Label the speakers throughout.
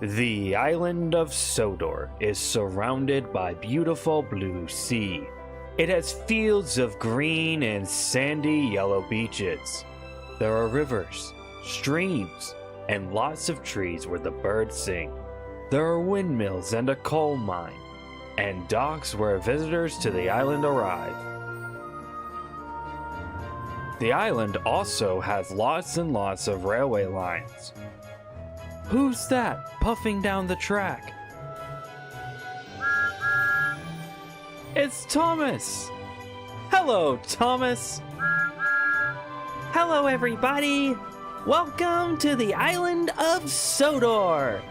Speaker 1: The island of Sodor is surrounded by beautiful blue sea. It has fields of green and sandy yellow beaches. There are rivers, streams, and lots of trees where the birds sing. There are windmills and a coal mine, and docks where visitors to the island arrive. The island also has lots and lots of railway lines. Who's that puffing down the track? It's Thomas! Hello, Thomas!
Speaker 2: Hello, everybody! Welcome to the island of Sodor!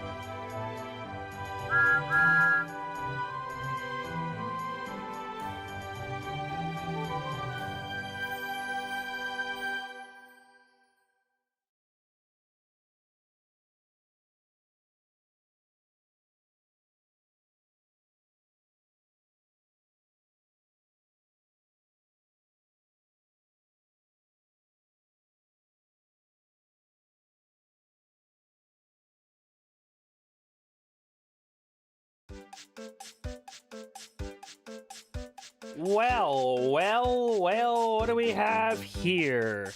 Speaker 1: Well, what do we have here?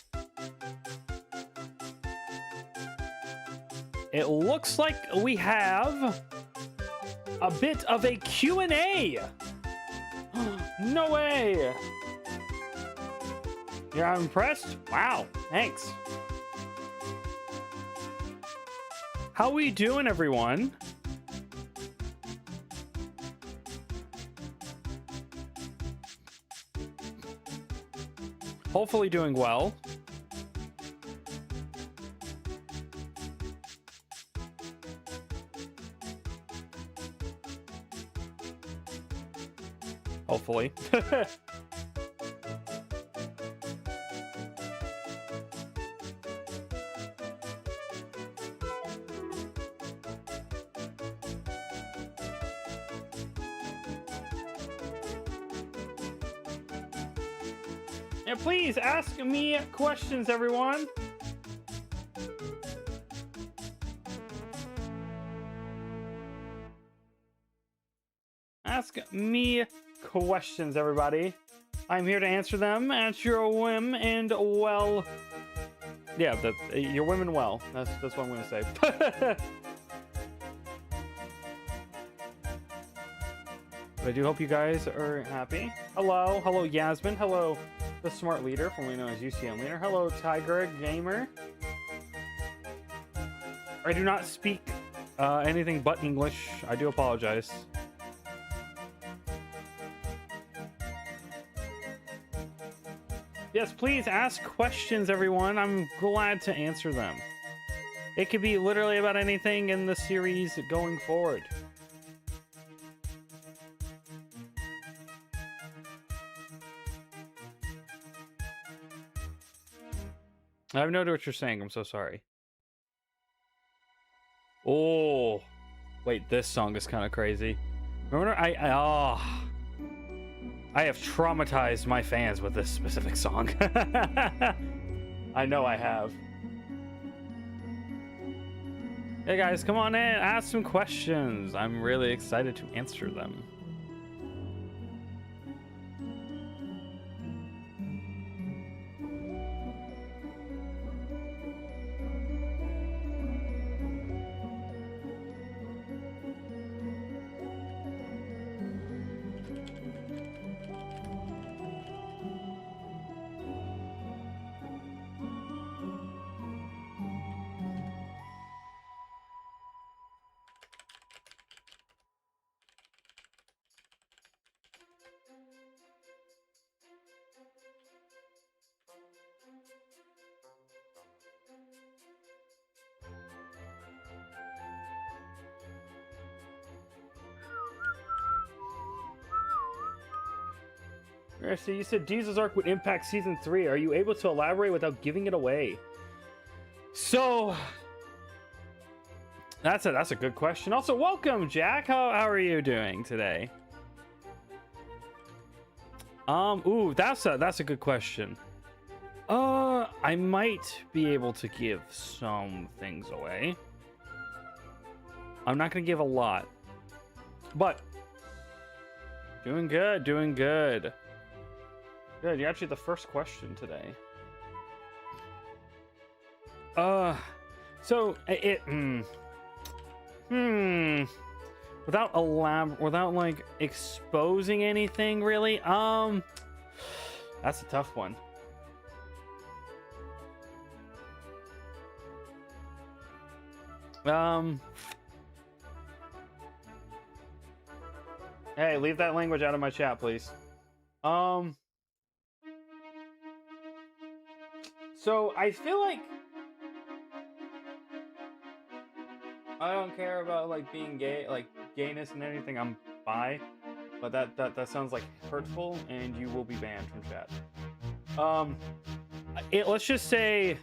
Speaker 1: It looks like we have a bit of a Q&A. No way. You're impressed? Wow, thanks. How we doing, everyone? Hopefully doing well. Hopefully. And please ask me questions, everyone. Ask me questions, everybody. I'm here to answer them at your whim and well. Yeah, your whim and well. That's what I'm gonna say. But I do hope you guys are happy. Hello, Yasmin. Hello. The Smart Leader, formerly known as UCM Leader. Hello, Tiger Gamer. I do not speak anything but English. I do apologize. Yes, please ask questions, everyone. I'm glad to answer them. It could be literally about anything in the series going forward. I have no idea what you're saying. I'm so sorry. Oh, wait, this song is kind of crazy. Remember, I have traumatized my fans with this specific song. I know I have. Hey guys, come on in, ask some questions. I'm really excited to answer them. So you said Diesel's arc would impact season 3. Are you able to elaborate without giving it away? So that's a good question. Also, welcome, Jack. How are you doing today? Ooh, that's a good question. I might be able to give some things away.
Speaker 3: I'm not gonna give a lot, but doing good, doing good. Good, you're actually the first question today. So without like exposing anything really, that's a tough one. Hey, leave that language out of my chat, please. So I feel like I don't care about like being gay, like gayness and anything. I'm bi, but that sounds like hurtful, and you will be banned from chat. Let's just say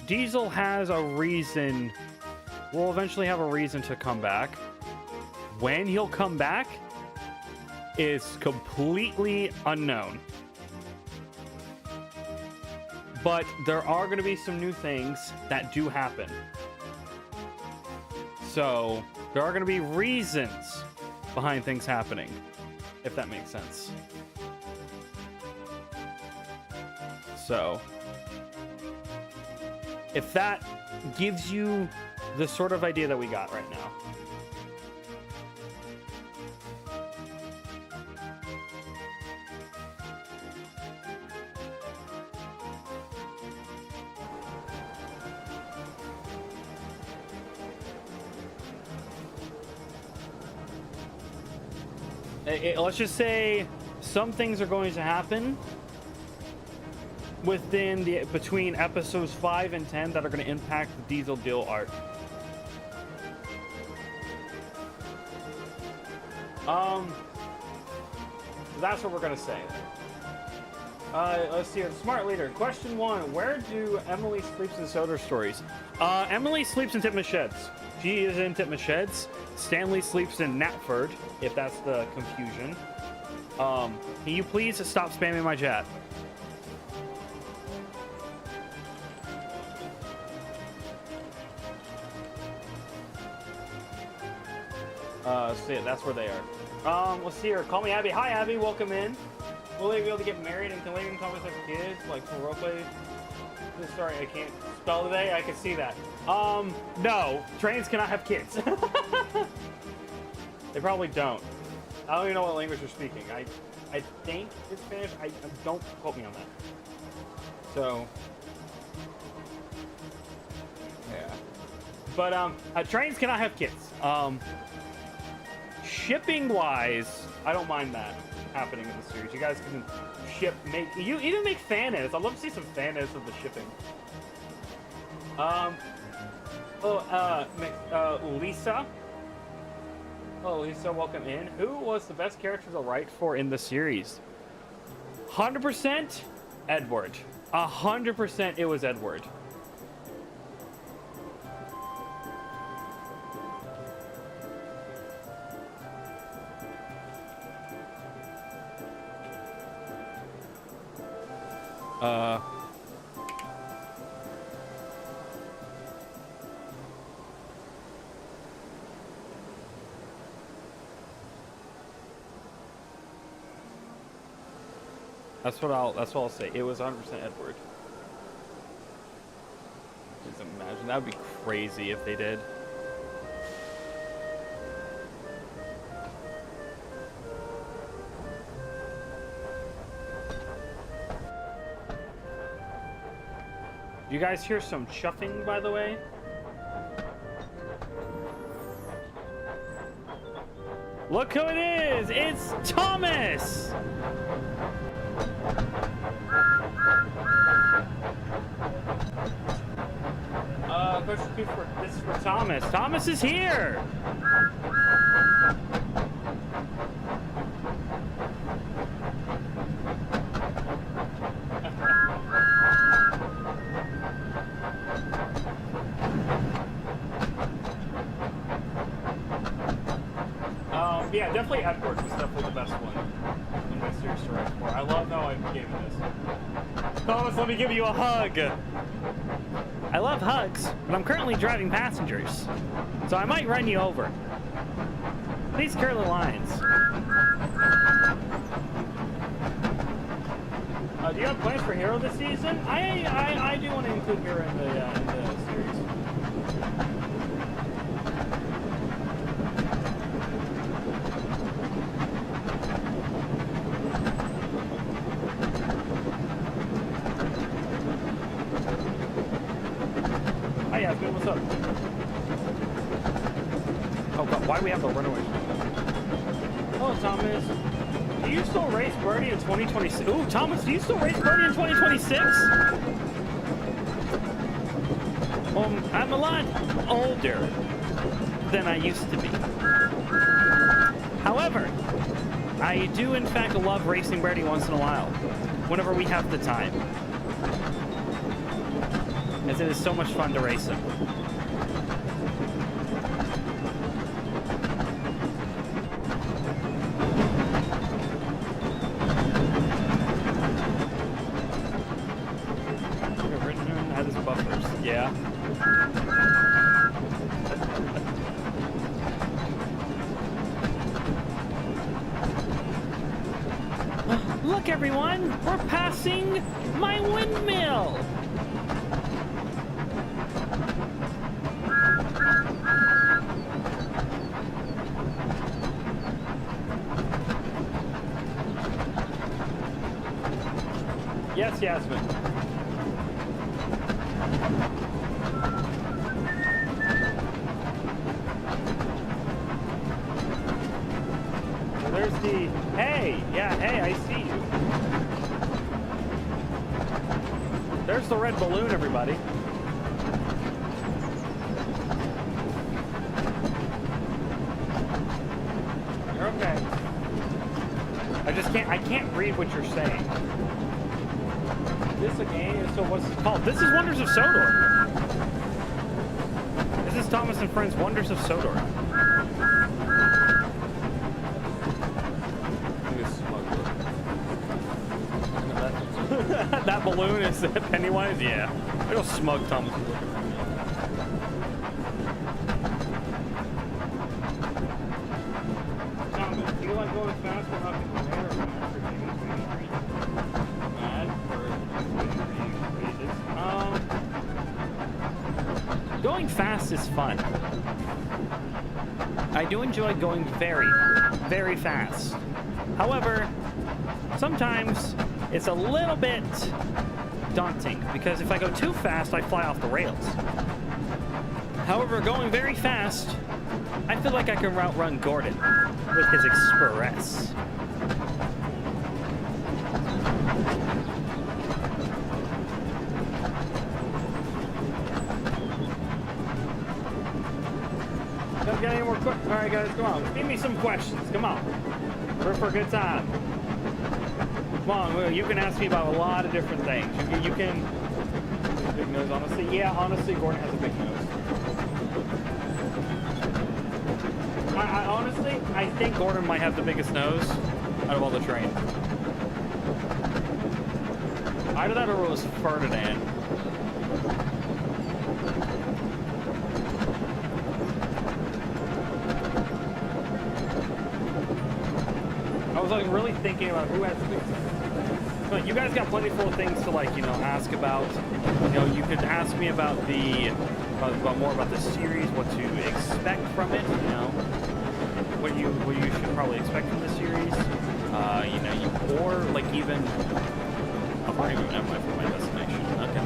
Speaker 3: Diesel has a reason. Will eventually have a reason to come back. When he'll come back is completely unknown. But there are going to be some new things that do happen. So there are going to be reasons behind things happening, if that makes sense. So if that gives you the sort of idea that we got right now. Let's just say some things are going to happen between episodes 5 and 10 that are going to impact the Diesel Deal arc. That's what we're going to say. Let's see here. Smart leader. Question 1. Where do Emily sleeps in Sodor stories? Emily sleeps in Titmus Sheds. She is in Titmus Sheds. Stanley sleeps in Knapford, if that's the confusion. Can you please stop spamming my chat? So yeah, that's where they are. Let's see here. Call me Abby. Hi, Abby. Welcome in. Will they be able to get married and can they even come with their kids, like for roleplay? Sorry, I can't spell today. I can see that. No. Trains cannot have kids. They probably don't. I don't even know what language they're speaking. I think it's Spanish. I don't quote me on that. So, yeah. But trains cannot have kids. Shipping wise, I don't mind that happening in the series. You guys can you even make fan edits. I'd love to see some fan edits of the shipping. Lisa. Oh, Lisa, welcome in. Who was the best character to write for in the series? 100% Edward. 100% it was Edward. That's what I'll say. It was 100% Edward. Just imagine, that would be crazy if they did. You guys hear some chuffing, by the way? Look who it is! It's Thomas! This is for Thomas. Thomas is here! Yeah, definitely Edward was definitely the best one in my series to write for. I love how I gave this. Thomas, let me give you a hug!
Speaker 2: I love hugs, but I'm currently driving passengers, so I might run you over. These curly lines.
Speaker 3: Do you have plans for Hero this season? I do want to include Hero in the series. Hi Yasmin, what's up? Oh god, why do we have the runaway? Hello Thomas. Do you still race Birdie in 2026? Ooh, Thomas, do you still race Birdie in 2026?
Speaker 2: I'm a lot older than I used to be. However, I do in fact love racing Birdie once in a while, whenever we have the time. As it is so much fun to race him.
Speaker 3: Yeah.
Speaker 2: Look, everyone! We're passing my windmill!
Speaker 3: Yes, Yasmin. Well, there's the... Hey! Yeah, hey, I see you. There's the red balloon, everybody. You're okay. I can't read what you're saying. This a game? So what's it called?
Speaker 2: This is Wonders of Sodor. This is Thomas and Friends Wonders of Sodor.
Speaker 3: That balloon is Pennywise? Yeah. Real smug Thomas. Thomas, do you like going fast or not?
Speaker 2: Going fast is fun. I do enjoy going very, very fast. However, sometimes it's a little bit daunting because if I go too fast, I fly off the rails. However, going very fast, I feel like I can outrun Gordon with his Express.
Speaker 3: Don't get any more quick. All right, guys, come on. Give me some questions. Come on. We're for a good time. Come on, you can ask me about a lot of different things. You can. Big nose, honestly. Yeah, honestly, Gordon has a big nose. Honestly, I think Gordon might have the biggest nose out of all the train. Either that or it was Ferdinand. I was like really thinking about who has the biggest nose. But you guys got plenty full of things to ask about. You could ask me about about more about the series, what to expect from it. What you should probably expect from the series. Or like even. I'm already moving out from my destination. Okay.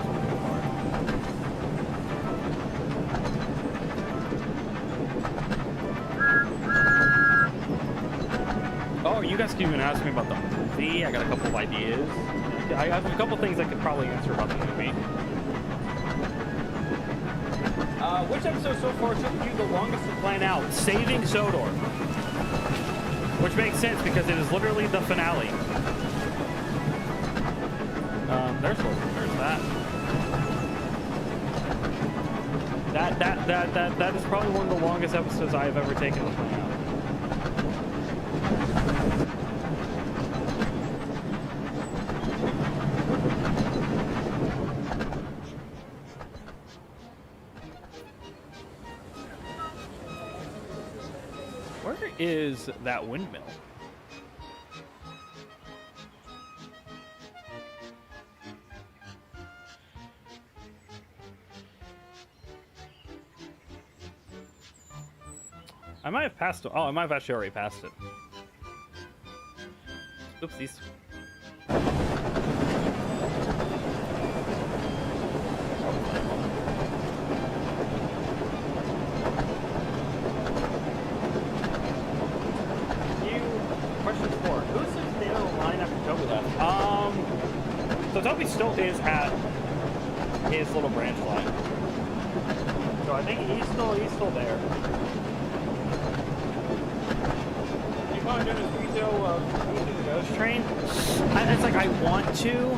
Speaker 3: Oh, you guys can even ask me about the movie. I got a couple of ideas. I have a couple things I could probably answer about the movie. Which episode so far took you the longest to plan out? Saving Sodor. Which makes sense because it is literally the finale. There's that. That is probably one of the longest episodes I have ever taken to plan out.
Speaker 2: is that windmill? I might have passed it. Oh, I might have actually already passed it. Oopsies.
Speaker 3: Question 4. Who's the middle line after Toby left?
Speaker 2: So Toby still is at his little branch line.
Speaker 3: So I think he's still there. You want to do this retail the ghost train?
Speaker 2: It's like I want to,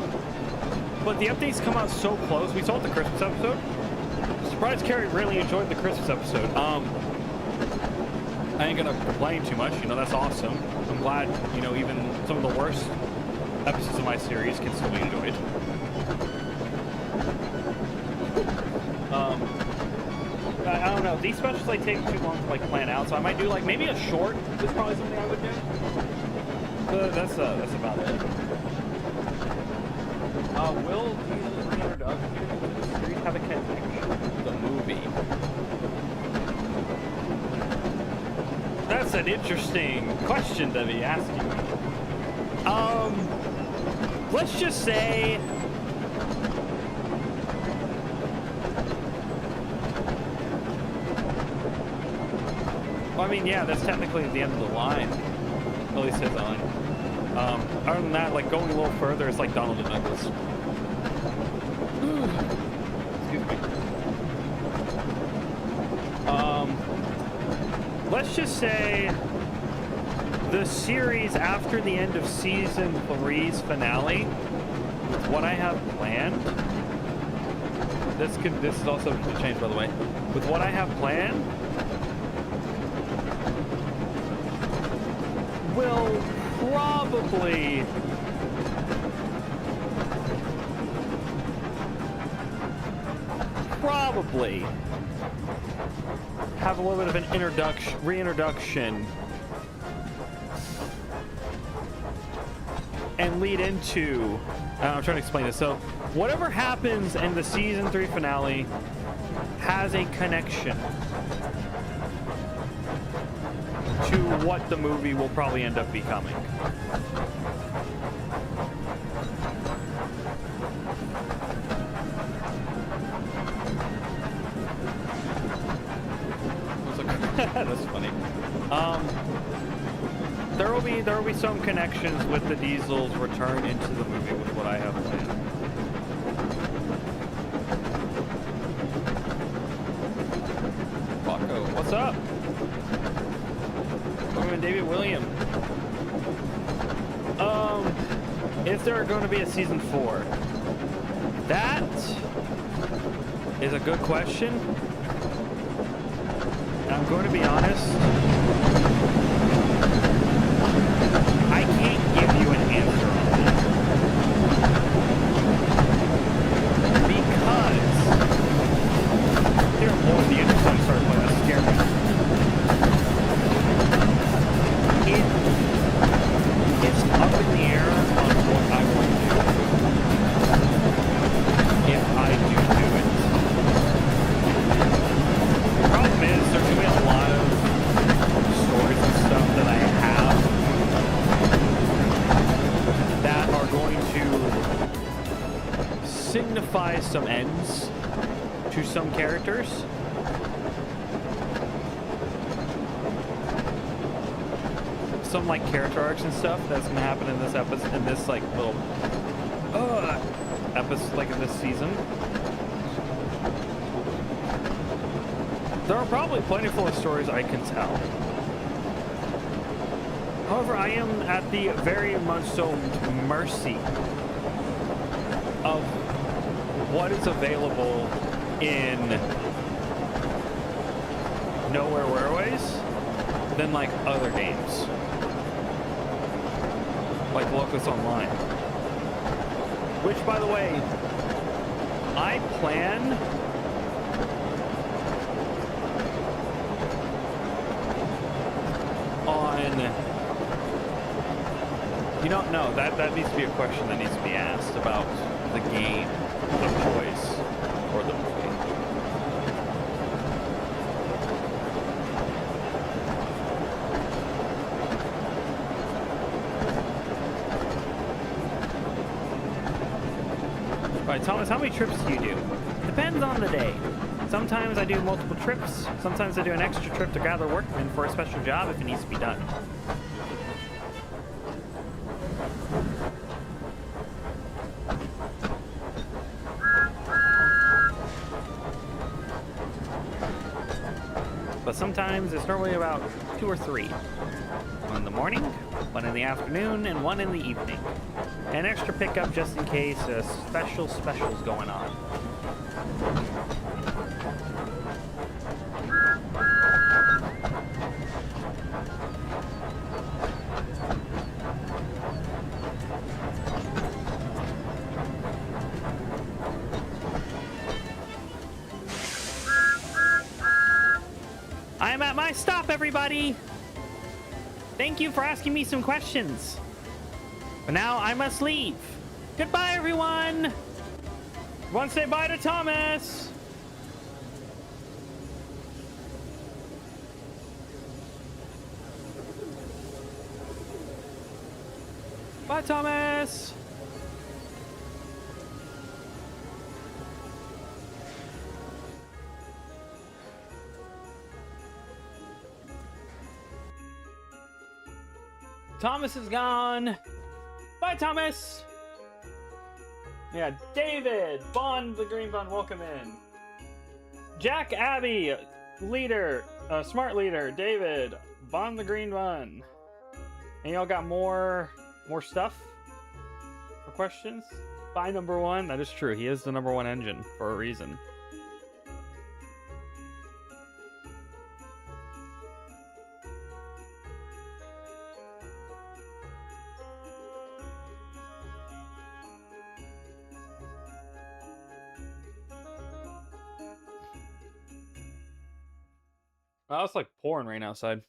Speaker 2: but the updates come out so close. We saw it the Christmas episode. Surprised Carrie really enjoyed the Christmas episode. I ain't gonna complain too much. You know, that's awesome. I'm glad, you know, even some of the worst episodes of my series can still be enjoyed. I don't know. These specials like take too long to like plan out, so I might do like maybe a short is probably something I would do. But that's about it.
Speaker 3: Will Jesus reintroduction to the series have a connection to the movie?
Speaker 2: That's an interesting question to be asking. Let's just say well, I mean, yeah, that's technically the end of the line. At least his line. Other than that, like going a little further, it's like Donald and Douglas. Excuse me. Let's just say the series after the end of season 3's finale, with what I have planned. This is also a change, by the way. With what I have planned, will probably have a little bit of an reintroduction and lead into I'm trying to explain this. So whatever happens in the season 3 finale has a connection to what the movie will probably end up becoming. That's funny. There will be some connections with the Diesel's return into the movie with what I have planned. Paco, what's up? I'm David William. Is there going to be a season 4? That is a good question. I'm going to be honest. I can't give you an answer on that. Because dear Lord, the end started playing. That scared me. It's up in the air on what I want to do. If I do it. The problem is there's going to be a lot of stories and stuff that I have that are going to signify some ends to some characters. Some like character arcs and stuff that's going to happen in this episode, in this like little episode, like in this season. There are probably plenty of stories I can tell. However, I am at the very much so mercy of what is available in Nowhere Airways than like other games, like Locus Online. Which, by the way, I plan on then you don't know. That needs to be a question that needs to be asked about the game of choice or the movie. Right, Thomas, how many trips do you do? Depends on the day. Sometimes I do multiple trips. Sometimes I do an extra trip to gather workmen for a special job if it needs to be done. But sometimes it's normally about 2 or 3. One in the morning, one in the afternoon, and one in the evening. An extra pickup just in case a special's going on. I am at my stop, everybody! Thank you for asking me some questions. But now I must leave. Goodbye, everyone! Everyone say bye to Thomas! Bye, Thomas! Thomas is gone. Bye, Thomas. Yeah, David, Bond, the Green Bond, welcome in. Jack, Abby, leader, smart leader, David, Bond, the Green Bun. And y'all got more stuff or questions? Bye, number 1. That is true. He is the number 1 engine for a reason. Oh, it's like pouring rain outside.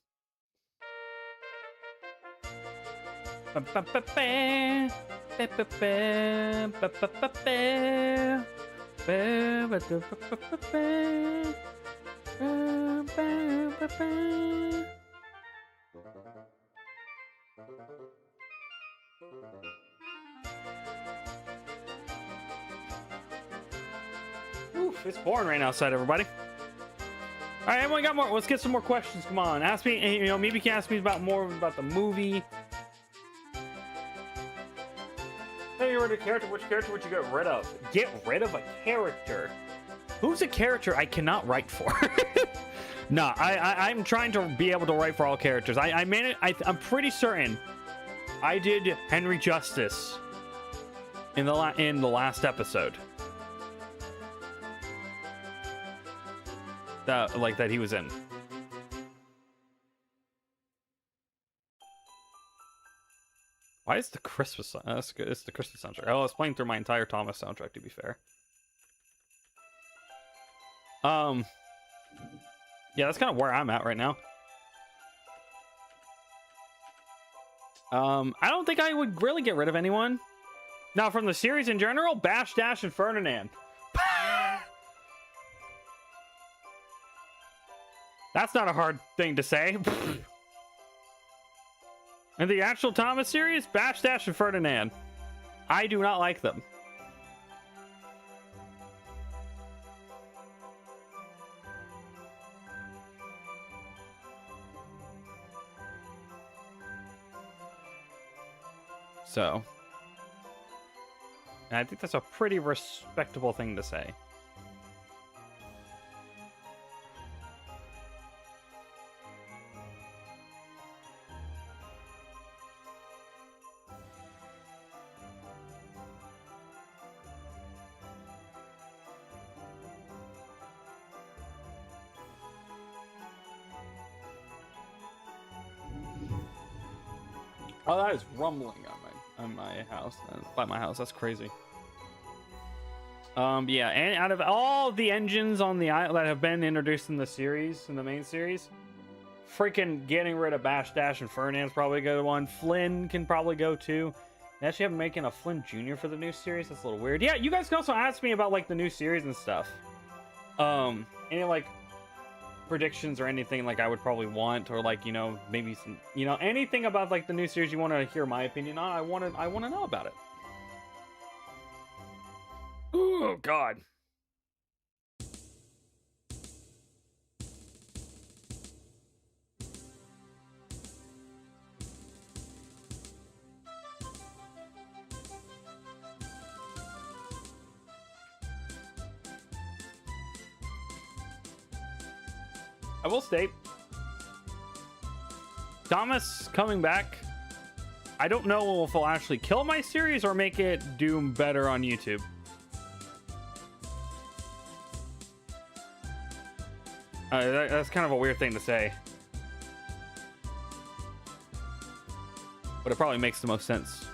Speaker 2: Oof, it's pouring rain outside, everybody. All right, everyone got more. Let's get some more questions. Come on, ask me. You know, maybe you can ask me more about the movie. Hey, you're a character. Which character would you get rid of? Get rid of a character? Who's a character I cannot write for? No, I'm trying to be able to write for all characters. I made it. I'm pretty certain I did Henry Justice in the last episode. That he was in. Why is the Christmas? That's good. It's the Christmas soundtrack. Oh, it's playing through my entire Thomas soundtrack. To be fair. Yeah, that's kind of where I'm at right now. I don't think I would really get rid of anyone. Now, from the series in general, Bash, Dash, and Ferdinand. That's not a hard thing to say. In the actual Thomas series, Bash, Dash, and Ferdinand. I do not like them. So, and I think that's a pretty respectable thing to say. Oh, that is rumbling on my house, by my house. That's crazy. Yeah, and out of all the engines on the island that have been introduced in the series, in the main series,
Speaker 3: Freaking getting rid of Bash Dash and Fernand's probably a good one. Flynn can probably go too. They actually have making a Flynn Jr. for the new series. That's a little weird. Yeah, you guys can also ask me about like the new series and stuff. Any like predictions or anything like I would probably want, or like, you know, maybe some, you know, anything about like the new series you want to hear my opinion on. I want to know about it. Oh God. I will state, Thomas coming back, I don't know if he'll actually kill my series or make it do better on YouTube. That's kind of a weird thing to say, but it probably makes the most sense.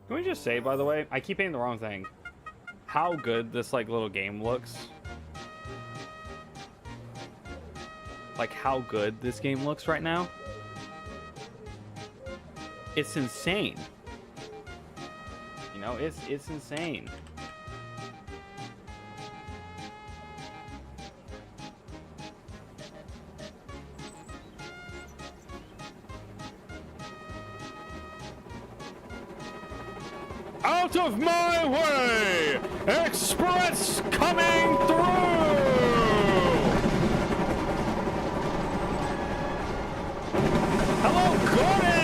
Speaker 3: Can we just say, by the way, I keep hitting the wrong thing, how good this like little game looks? Like how good this game looks right now? It's insane. You know, it's insane. Out of my way! Express coming through! Hello, Gordon!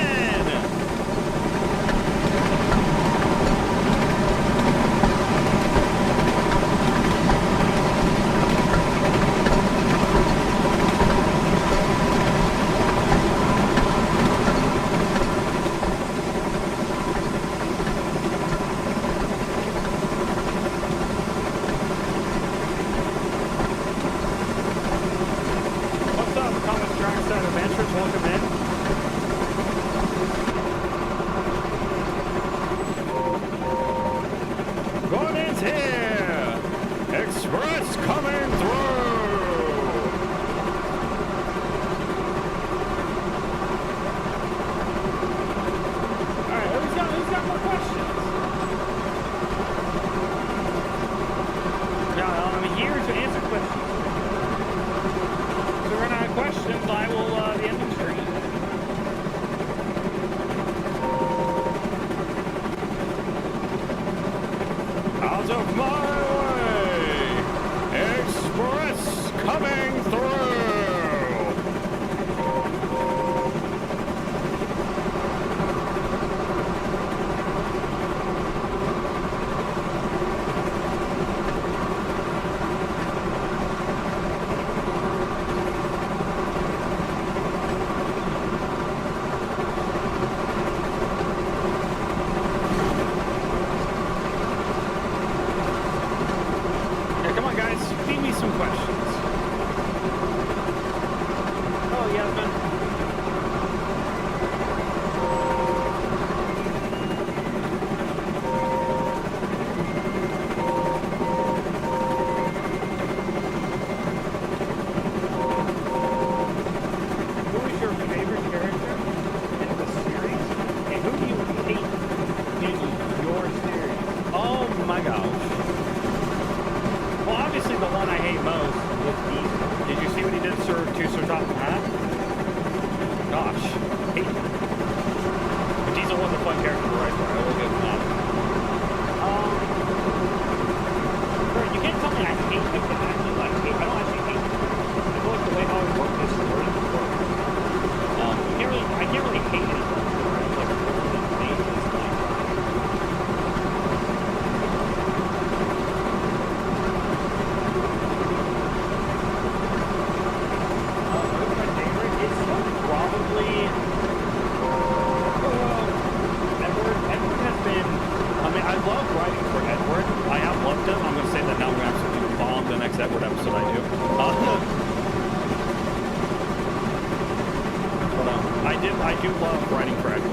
Speaker 3: I
Speaker 2: I do love riding fragile.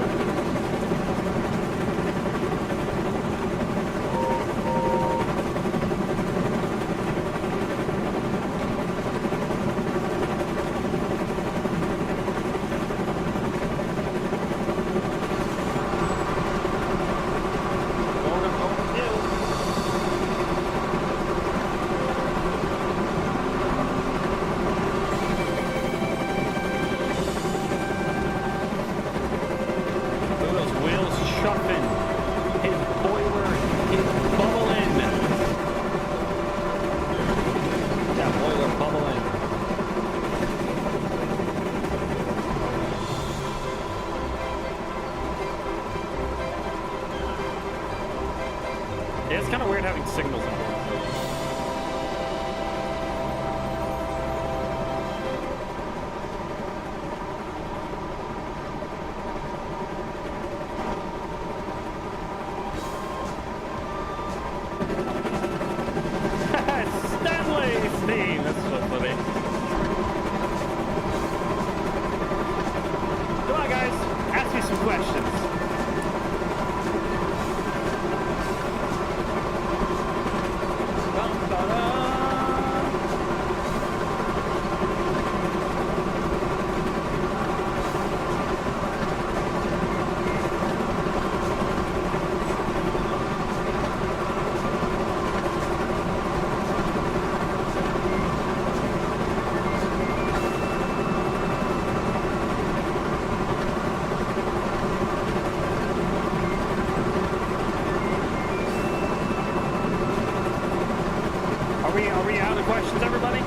Speaker 2: Yeah, it's kind of weird having signals in it. Stanley's theme! That's so funny. Come on, guys. Ask me some questions. Are we out of questions, everybody?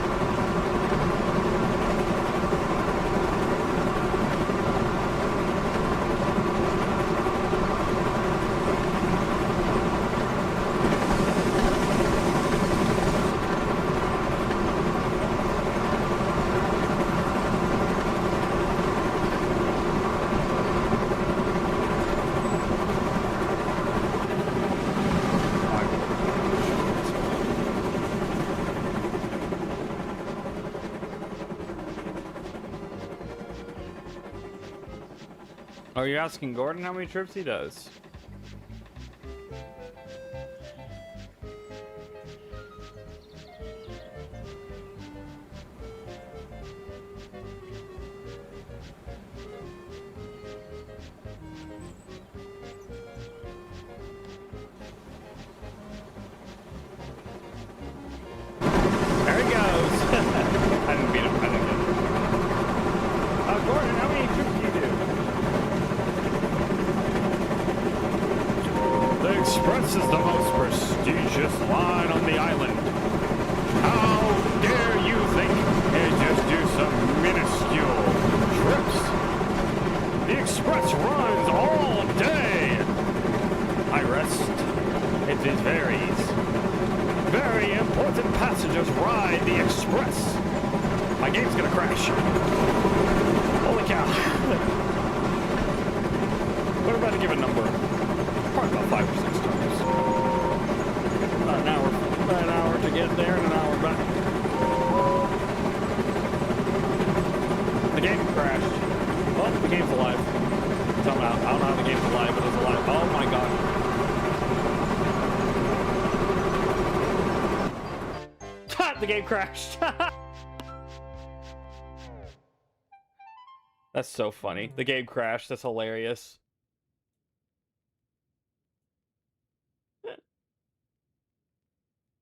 Speaker 2: Are you asking Gordon how many trips he does? There he goes. I didn't beat him. I didn't get him. Gordon, how many trips do you do? The Express is the most prestigious line on the island. How dare you think it just do some minuscule trips? The Express runs all day. I rest. It varies. Very important passengers ride the Express. My game's gonna crash. Holy cow. We're about to give a number. Probably about 5 or 6 times. About an hour to get there and an hour back. The game crashed. Oh, the game's alive. Somehow. I don't know how the game's alive, but it's alive. Oh my god. The game crashed. That's so funny. The game crashed. That's hilarious.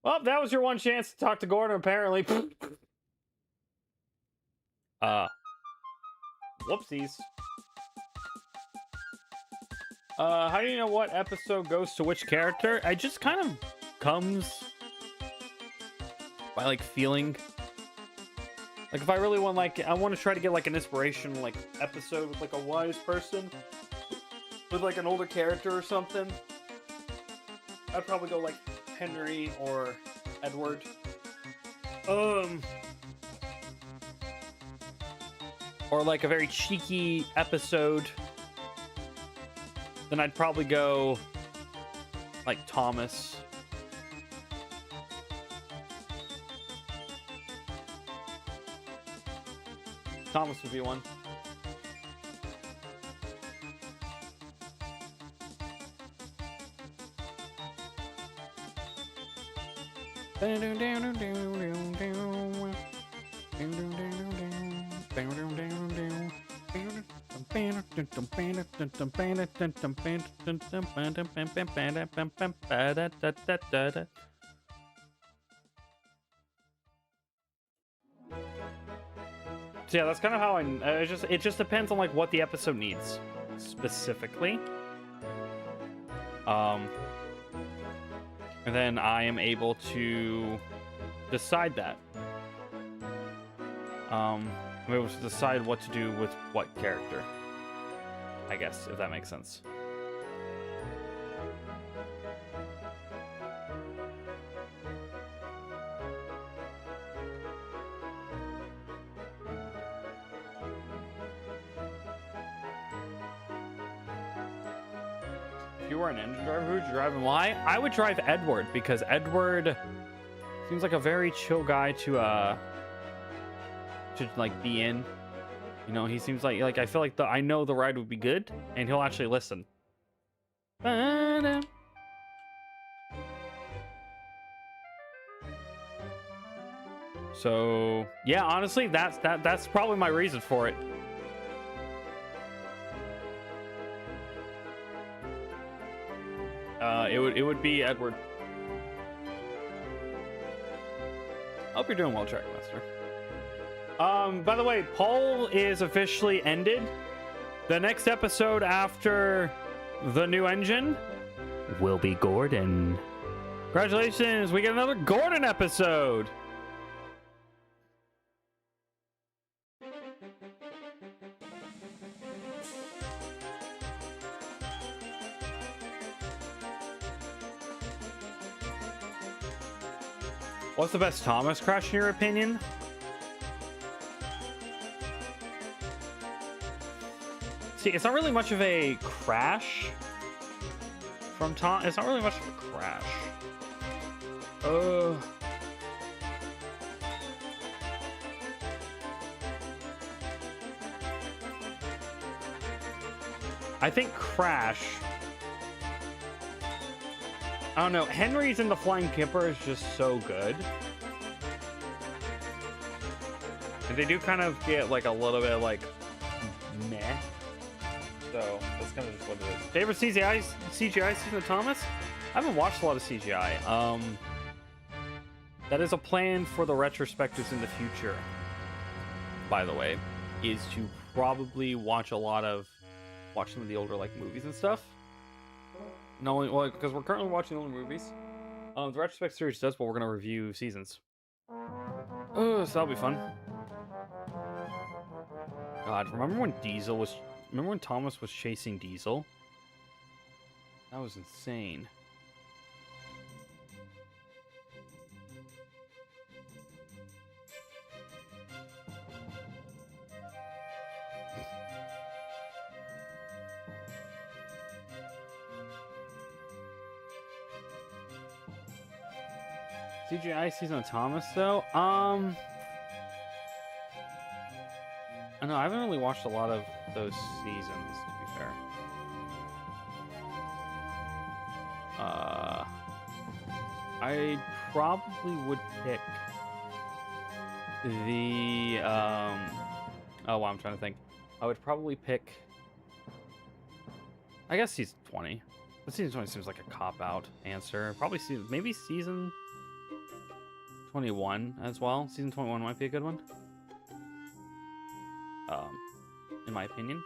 Speaker 2: Well, that was your one chance to talk to Gordon, apparently. Whoopsies. How do you know what episode goes to which character? I just kind of comes by, like, feeling. Like, if I really want, like, I want to try to get, like, an inspirational, like, episode with, like, a wise person. With, like, an older character or something. I'd probably go, like, Henry or Edward. Or, like, a very cheeky episode. Then I'd probably go, like, Thomas. Thomas would be one. So yeah, that's kind of how it just depends on like what the episode needs specifically. And then I am able to decide that. I'm able to decide what to do with what character, I guess, if that makes sense. If you were an engine driver, who would you drive and why? I would drive Edward, because Edward seems like a very chill guy to like be in. You know, he seems like I feel like I know the ride would be good, and he'll actually listen. So yeah, honestly, that's probably my reason for it. It would be Edward. Hope you're doing well, Trackmaster. By the way, poll is officially ended. The next episode after the new engine will be Gordon. Congratulations, we get another Gordon episode. What's the best Thomas crash in your opinion? See, it's not really much of a crash from Tom. It's not really much of a crash. I think crash. I don't know. Henry's in the Flying Kipper is just so good. And they do kind of get like a little bit like meh. So that's kind of just what it is. Favorite CGI season of Thomas? I haven't watched a lot of CGI. That is a plan for the retrospectives in the future, by the way, is to probably watch some of the older like movies and stuff. No, well, because we're currently watching older movies. The retrospect series does, but we're gonna review seasons. Oh, so that'll be fun. God, remember when Thomas was chasing Diesel? That was insane. CGI season of Thomas, though? I know, I haven't really watched a lot of those seasons, to be fair. I probably would pick the, oh, I'm trying to think. I would probably pick, I guess season 20. But season 20 seems like a cop-out answer. Probably maybe season 21 as well. Season 21 might be a good one. In my opinion.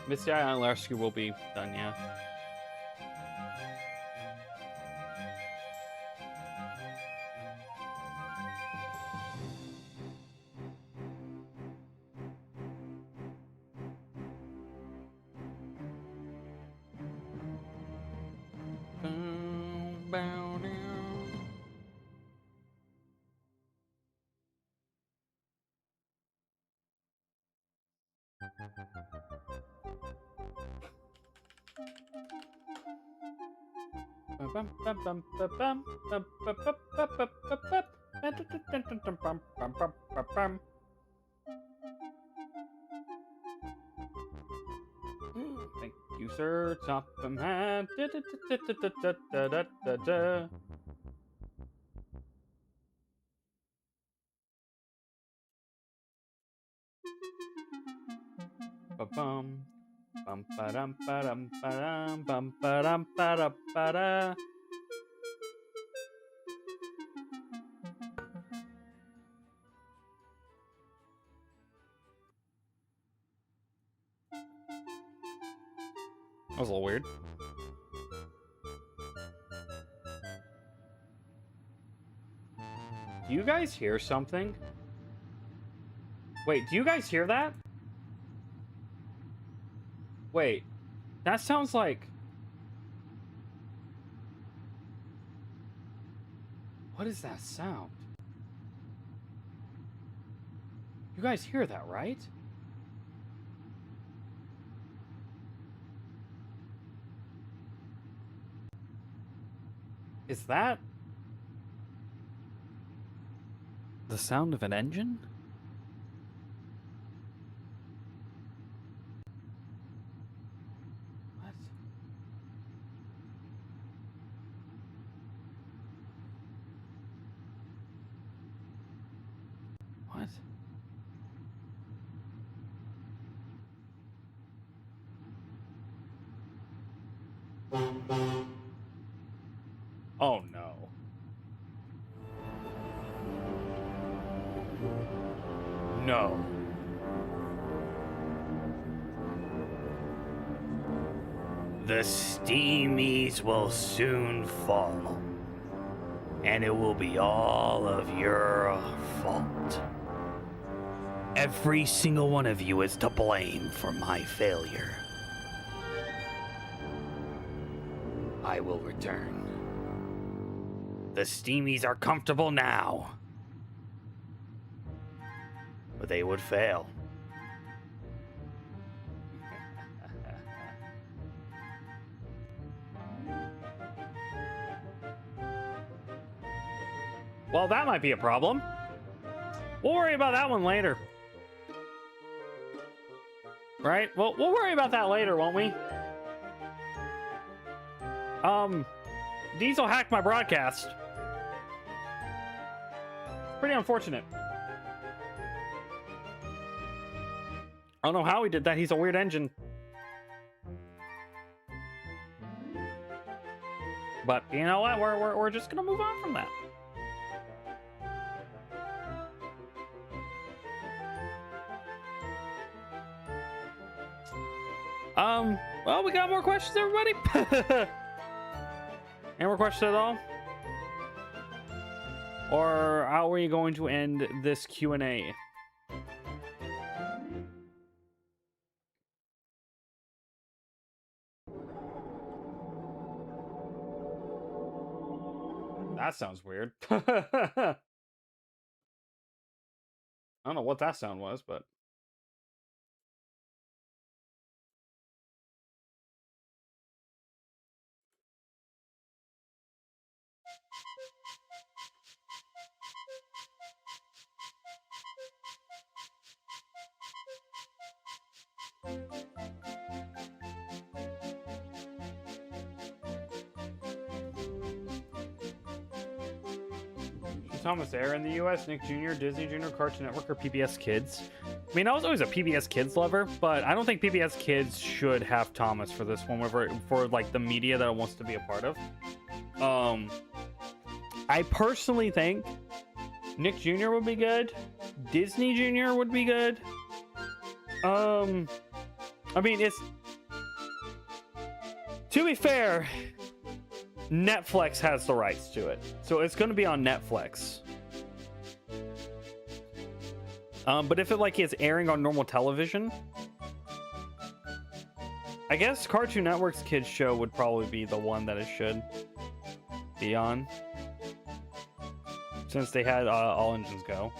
Speaker 2: Misty Island Rescue will be done, yeah.
Speaker 3: You sir, top of man. Ba-bum. Bum ba-dum ba-dum ba-dum bum ba-dum ba-da ba-da. That was a little weird. Do you guys hear something? Wait, do you guys hear that? Wait, that sounds like... What is that sound? You guys hear that, right? Is that the sound of an engine? What? What? Oh no. No.
Speaker 1: The steamies will soon fall, and it will be all of your fault. Every single one of you is to blame for my failure. I will return. The steamies are comfortable now, but they would fail.
Speaker 3: Well, that might be a problem. We'll worry about that one later. Right? Well, we'll worry about that later, won't we? Diesel hacked my broadcast. Pretty unfortunate. I don't know how he did that. He's a weird engine. But you know what? We're just gonna move on from that. Well, we got more questions, everybody. Any more questions at all? Or how are you going to end this Q&A? That sounds weird. I don't know what that sound was, but... Thomas Air in the U.S., Nick Jr., Disney Jr., Cartoon Network, or PBS Kids. I mean, I was always a PBS Kids lover, but I don't think PBS Kids should have Thomas for this one, for like the media that it wants to be a part of. I personally think Nick Jr. would be good. Disney Jr. would be good. I mean, it's... To be fair, Netflix has the rights to it, so it's going to be on Netflix. But if it like is airing on normal television, I guess Cartoon Network's kids show would probably be the one that it should be on, since they had All Engines Go.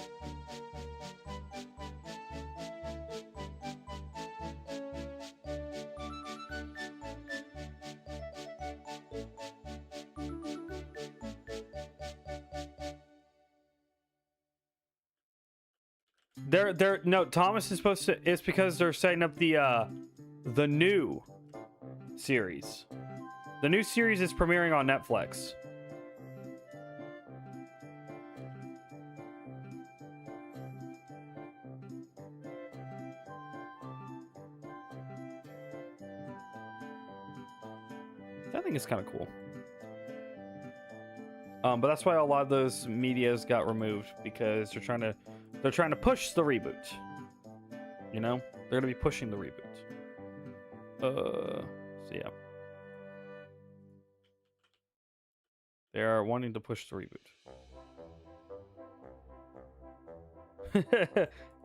Speaker 3: No, Thomas is supposed to. It's because they're setting up the new
Speaker 2: series. The new series is premiering on Netflix. I think it's kind of cool. But that's why a lot of those medias got removed, because they're trying to push the reboot. You know, they're gonna be pushing the reboot. So yeah, they are wanting to push the reboot.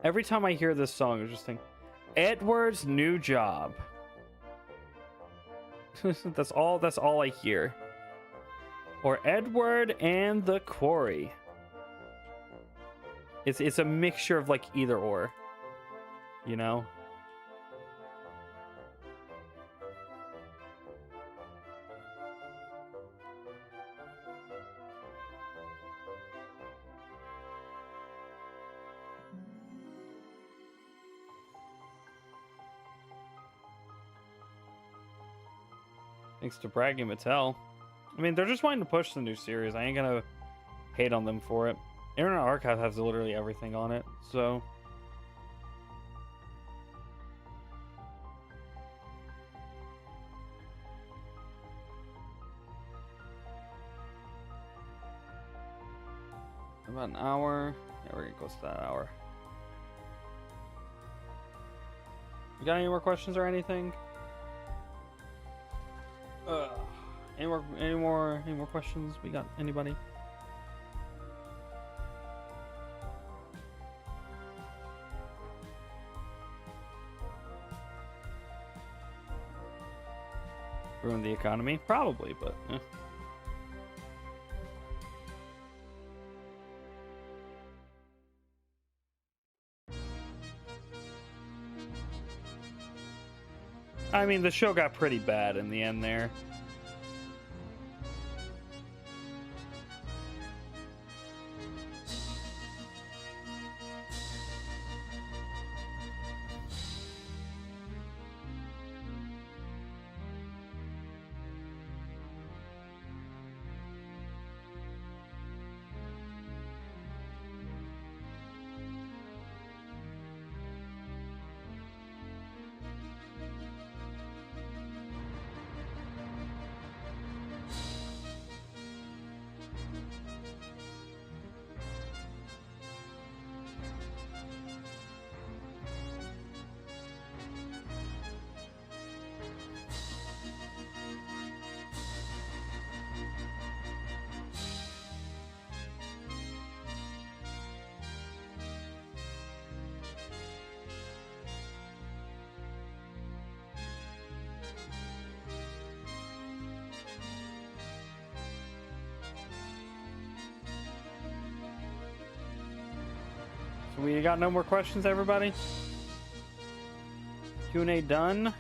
Speaker 2: Every time I hear this song, I just think, Edward's new job. That's all I hear. Or Edward and the Quarry. It's a mixture of like either or, you know? Thanks to Braggy Mattel. I mean, they're just wanting to push the new series. I ain't gonna hate on them for it. Internet Archive has literally everything on it, so... About an hour. Yeah, we're getting close to that hour. You got any more questions or anything? Any more questions? We got anybody? Ruin the economy? Probably, but I mean, the show got pretty bad in the end there. So we got no more questions, everybody? Q&A done?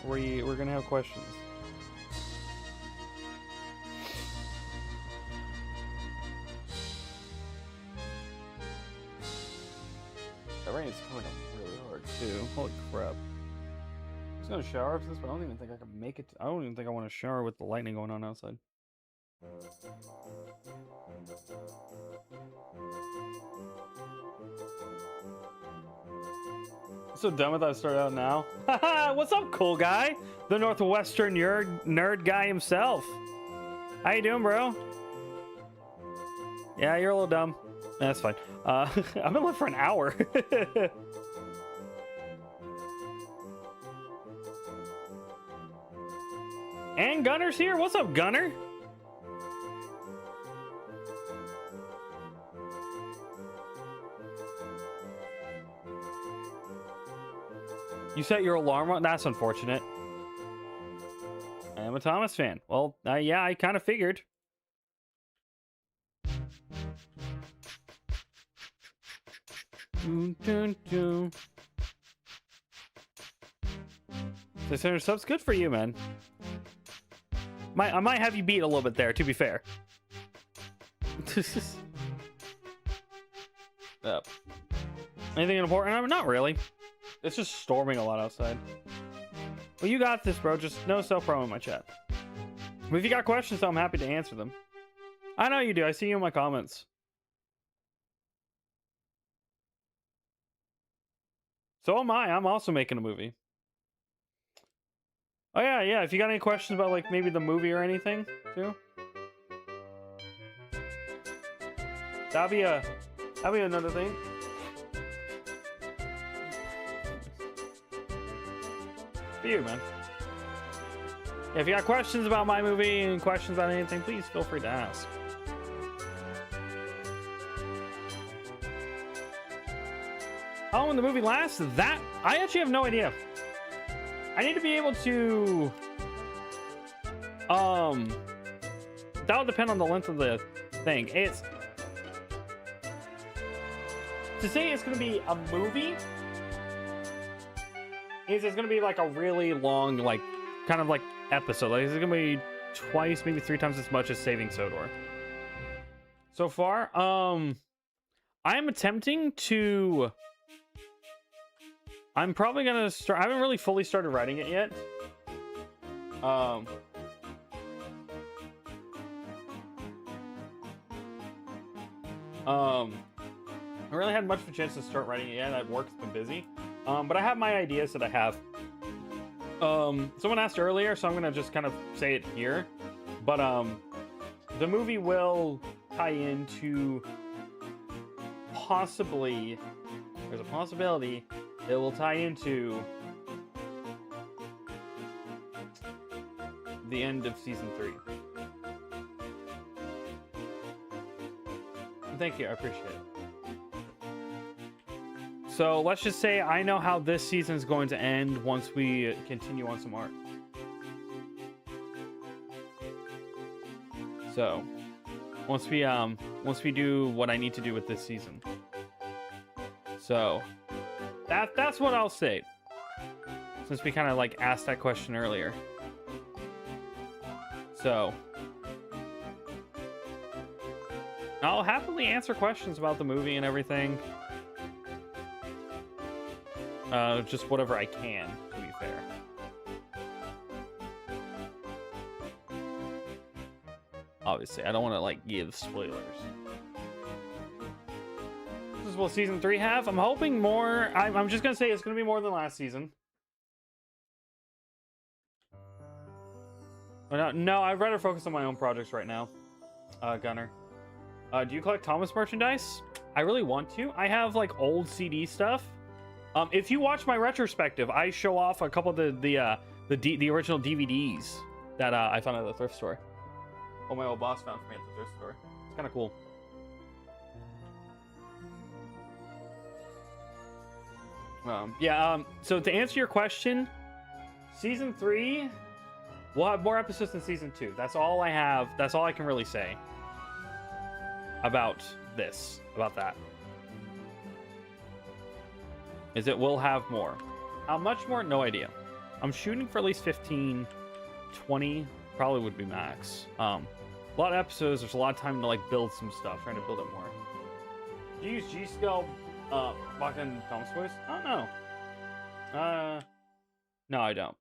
Speaker 2: We're gonna have questions. That rain is coming up really hard too. Holy crap. I was gonna shower after this, but I don't even think I can make it. I don't even think I want to shower with the lightning going on outside. So done with that. Start out now. What's up, cool guy? The Northwestern nerd guy himself. How you doing, bro? Yeah, you're a little dumb. That's fine. I've been live for an hour. And Gunner's here. What's up, Gunner? You set your alarm on? That's unfortunate. I am a Thomas fan. Well, yeah, I kind of figured. The 600 subs, good for you, man. I might have you beat a little bit there, to be fair. Yep. Anything important? I mean, not really.
Speaker 3: It's just storming a lot outside.
Speaker 2: Well, you got this, bro. Just no self-promo in my chat. But if you got questions, I'm happy to answer them. I know you do. I see you in my comments. So am I. I'm also making a movie. Oh, yeah, yeah. If you got any questions about, like, maybe the movie or anything, too. That'd be another thing. For you, man. Yeah, if you got questions about my movie and questions about anything, please feel free to ask. How long the movie lasts? That I actually have no idea. I need to be able to that'll depend on the length of the thing. It's to say it's gonna be a movie is it's gonna be like a really long, like kind of like episode. Like it's gonna be twice, maybe 3 times as much as Saving Sodor. So far, I'm attempting to. I'm probably gonna start. I haven't really fully started writing it yet. I really had much of a chance to start writing it yet. I've work's been busy. But I have my ideas that I have. Someone asked earlier, so I'm gonna just kind of say it here. But the movie will tie into possibly. There's a possibility it will tie into the end of season 3. Thank you, I appreciate it. So let's just say I know how this season is going to end once we continue on some art. So once we do what I need to do with this season. So that's what I'll say. Since we kind of like asked that question earlier. So I'll happily answer questions about the movie and everything. Just whatever I can, to be fair. Obviously, I don't want to like give spoilers. This is what season 3 have. I'm hoping more. I'm just gonna say it's gonna be more than last season. No, I'd rather focus on my own projects right now. Gunner. Do you collect Thomas merchandise? I really want to. I have like old CD stuff. If you watch my retrospective, I show off a couple of the original DVDs that I found at the thrift store. Oh, my old boss found for me at the thrift store. It's kind of cool. So to answer your question, season 3 will have more episodes than season 2. That's all I have. That's all I can really say about this, about that. Is it will have more. How much more? No idea. I'm shooting for at least 15, 20, probably would be max. A lot of episodes, there's a lot of time to like build some stuff, trying to build it more. Do you use G-Scale fucking Thomas voice? I don't know. No, I don't.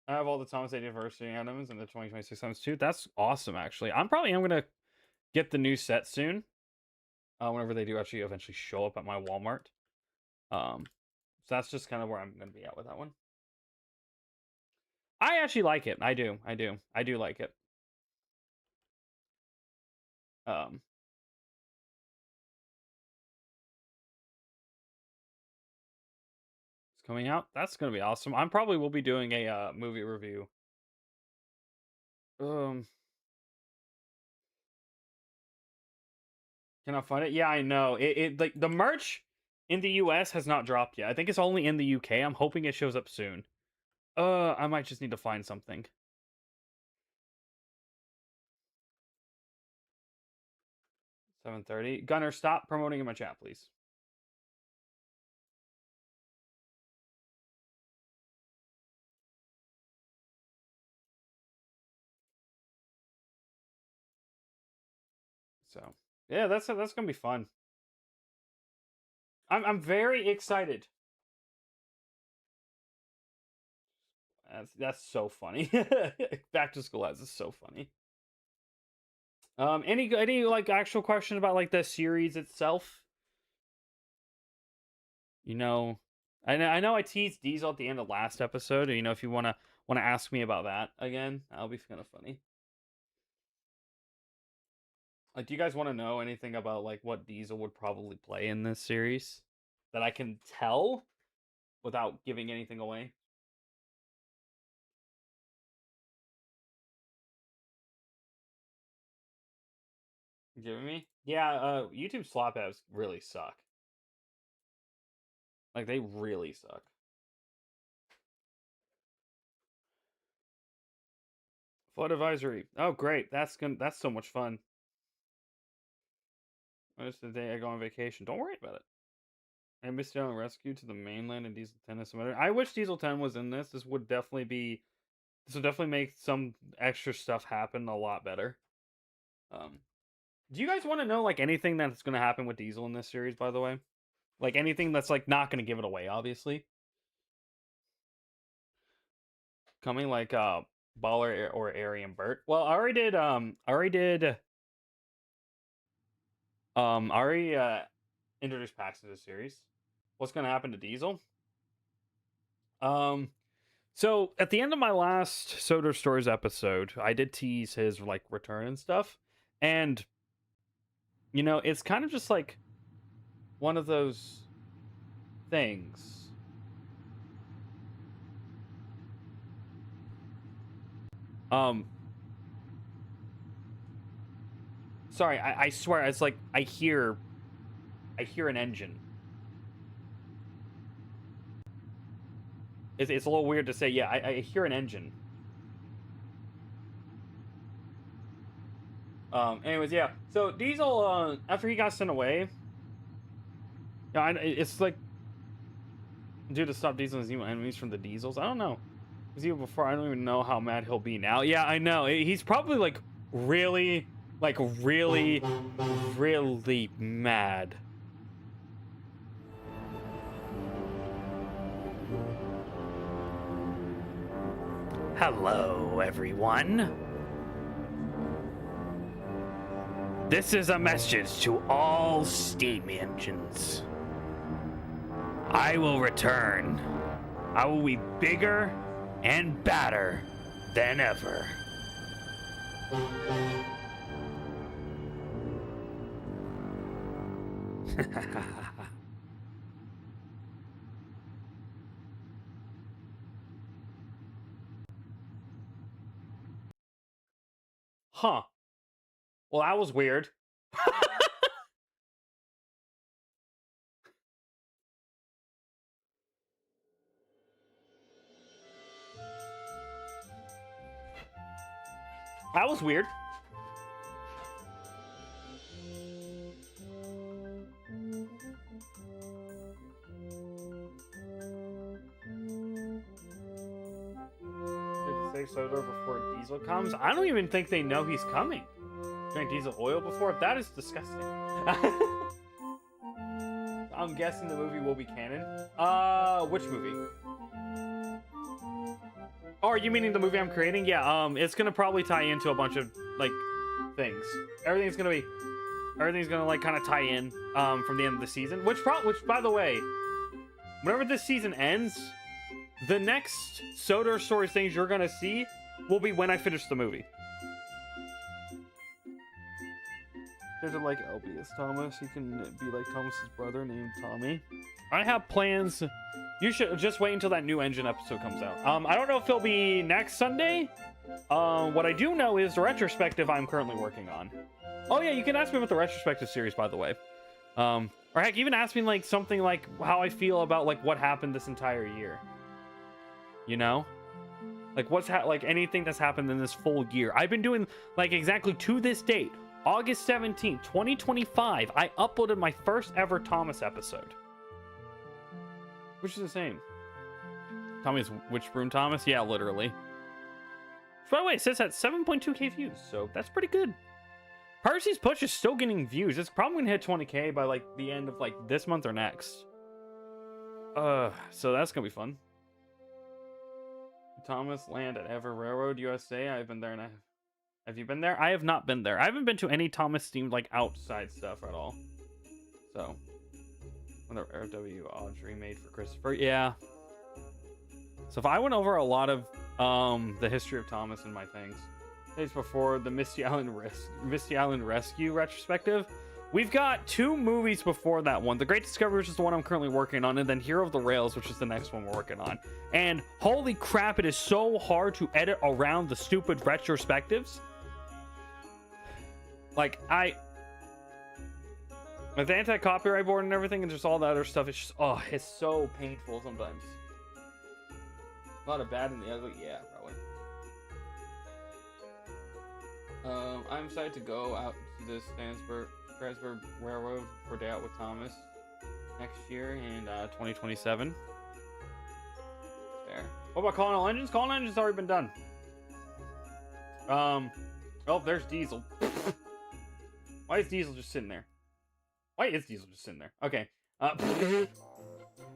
Speaker 2: I have all the Thomas anniversary items and the 2026 times too. That's awesome, actually. I'm probably gonna get the new set soon. Whenever they do actually eventually show up at my Walmart. So that's just kind of where I'm gonna be at with that one. I actually like it. I do like it. It's coming out. That's gonna be awesome. I probably will be doing a movie review. Can I find it? Yeah, I know. It like the merch in the US has not dropped yet. I think it's only in the UK. I'm hoping it shows up soon. I might just need to find something. 7:30. Gunner, stop promoting in my chat, please. So yeah, that's gonna be fun.
Speaker 3: I'm very excited. That's so funny. Back to school ads is so funny. Any like actual question about like the series itself? You know, I know I teased Diesel at the end of last episode. You know, if you wanna ask me about that again, that'll be kind of funny. Like, do you guys want to know anything about like what Diesel would probably play in this series that I can tell without giving anything away? You giving me? Yeah, YouTube slop apps really suck. Like they really suck. Flood advisory. Oh great. That's so much fun. It's the day I go on vacation. Don't worry about it. I missed out on rescue to the mainland and Diesel 10 is similar. I wish Diesel 10 was in this. This would definitely make some extra stuff happen a lot better. Do you guys want to know like anything that's going to happen with Diesel in this series, by the way? Like anything that's like not going to give it away, obviously. Coming like Baller or Arian Burt. Well, I already did introduced Pax to the series. What's going to happen to Diesel? So at the end of my last Sodor Stories episode, I did tease his like return and stuff. And you know, it's kind of just like one of those things. Sorry, I swear it's like I hear an engine. It's a little weird to say. Yeah, I hear an engine. Anyways, yeah. So Diesel, after he got sent away, yeah, it's like due to stop Diesel and his evil enemies from the Diesels. I don't know. Because even before, I don't even know how mad he'll be now. Yeah, I know. He's probably like really mad. Hello, everyone. This is a message to all steam engines. I will return. I will be bigger and badder than ever. Huh. Well, that was weird. That was weird. Did they Sodor before Diesel comes? I don't even think they know he's coming. Drank Diesel oil before? That is disgusting. I'm guessing the movie will be canon. Which movie? Oh, are you meaning the movie I'm creating? Yeah, it's gonna probably tie into a bunch of, like, things. Everything's gonna, like, kind of tie in, from the end of the season. Which, by the way, whenever this season ends, the next Sodor Stories things you're gonna see will be when I finish the movie. There's like LBS Thomas. He can be like Thomas's brother named Tommy. I have plans. You should just wait until that new engine episode comes out. I don't know if it'll be next Sunday. What I do know is the retrospective I'm currently working on. Oh yeah, you can ask me about the retrospective series, by the way. Or heck, even ask me like something like how I feel about like what happened this entire year. You know, like like anything that's happened in this full year. I've been doing like exactly to this date. August 17th, 2025, I uploaded my first ever Thomas episode. Which is insane. Tommy's Witchbroom Thomas? Yeah, literally. By the way, it says that 7.2k views, so that's pretty good. Percy's Push is still getting views. It's probably gonna hit 20K by like the end of like this month or next. So that's gonna be fun. Thomas Land at Ever Railroad USA. I've been there, and have you been there? I have not been there. I haven't been to any Thomas themed like outside stuff at all. So, when the W. Audrey made for Christopher, yeah. So if I went over a lot of the history of Thomas in my things, days before the Misty Island Rescue retrospective, we've got 2 movies before that one. The Great Discovery, which is the one I'm currently working on, and then Hero of the Rails, which is the next one we're working on. And holy crap, it is so hard to edit around the stupid retrospectives. Like, with the anti-copyright board and everything, and just all the other stuff, it's just, oh, it's so painful sometimes. A lot of bad and the ugly, yeah, probably. I'm excited to go out to the Strasbourg Railroad for Day Out with Thomas next year in 2027. There. What about calling all engines? Calling engines already been done. Oh, there's Diesel. Why is Diesel just sitting there? Why is Diesel just sitting there? Okay.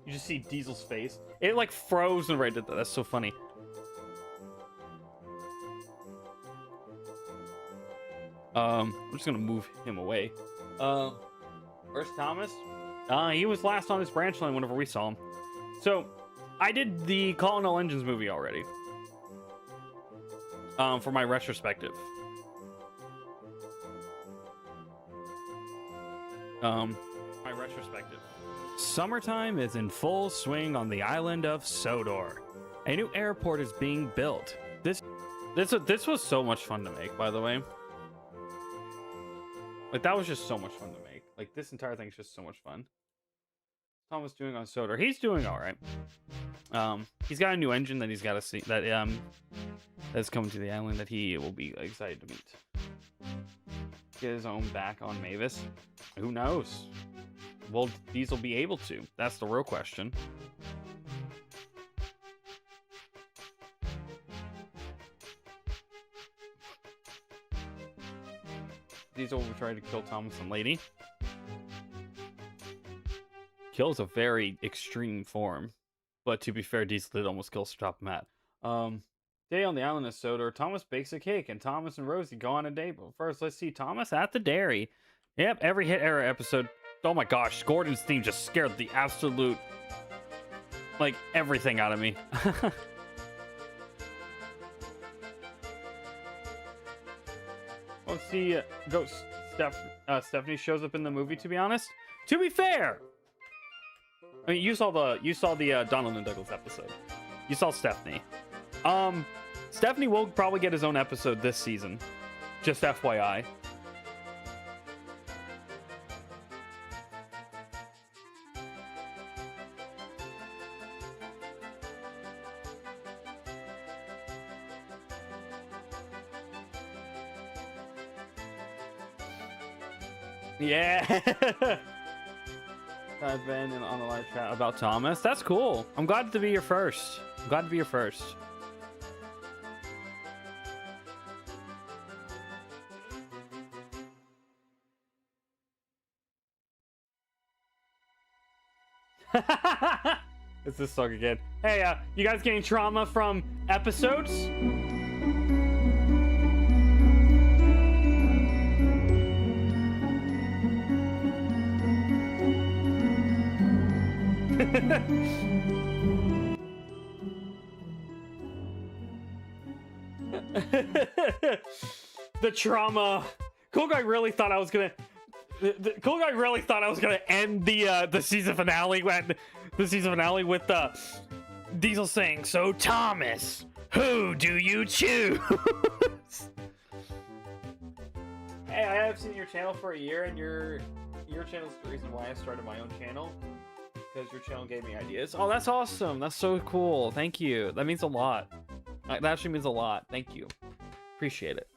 Speaker 3: You just see Diesel's face. It like froze when I did that. That's so funny. I'm just gonna move him away. Where's Thomas? He was last on his branch line whenever we saw him. So, I did the Calling All Engines movie already. For my retrospective. My retrospective. Summertime is in full swing on the island of Sodor. A new airport is being built. This was so much fun to make, by the way. Like, that was just so much fun to make. Like, this entire thing is just so much fun. Thomas doing on Sodor. He's doing all right. He's got a new engine that he's got to see that's coming to the island that he will be excited to meet. Get his own back on Mavis. Who knows? Will Diesel be able to? That's the real question. Diesel will try to kill Thomas and Lady. Kills a very extreme form. But to be fair, Diesel did almost kill Stop Matt. Day on the island of Sodor. Thomas bakes a cake and Thomas and Rosie go on a date. But first, let's see Thomas at the dairy. Yep, every Hit Era episode. Oh my gosh, Gordon's theme just scared the absolute, like, everything out of me. Let's see, Stephanie shows up in the movie, to be honest. To be fair! I mean, you saw the Donald and Douglas episode. You saw Stephanie. Stephanie will probably get his own episode this season. Just FYI. Yeah. I've been on the live chat about Thomas. That's cool. I'm glad to be your first. I'm glad to be your first. It's this song again. Hey, you guys getting trauma from episodes? The trauma. Cool guy really thought I was gonna. Cool guy really thought I was gonna end the season finale with Diesel saying, "So Thomas, who do you choose?" Hey, I have seen your channel for a year, and your channel's the reason why I started my own channel. Because your channel gave me ideas. Oh, that's awesome. That's so cool. Thank you. That means a lot. That actually means a lot. Thank you. Appreciate it.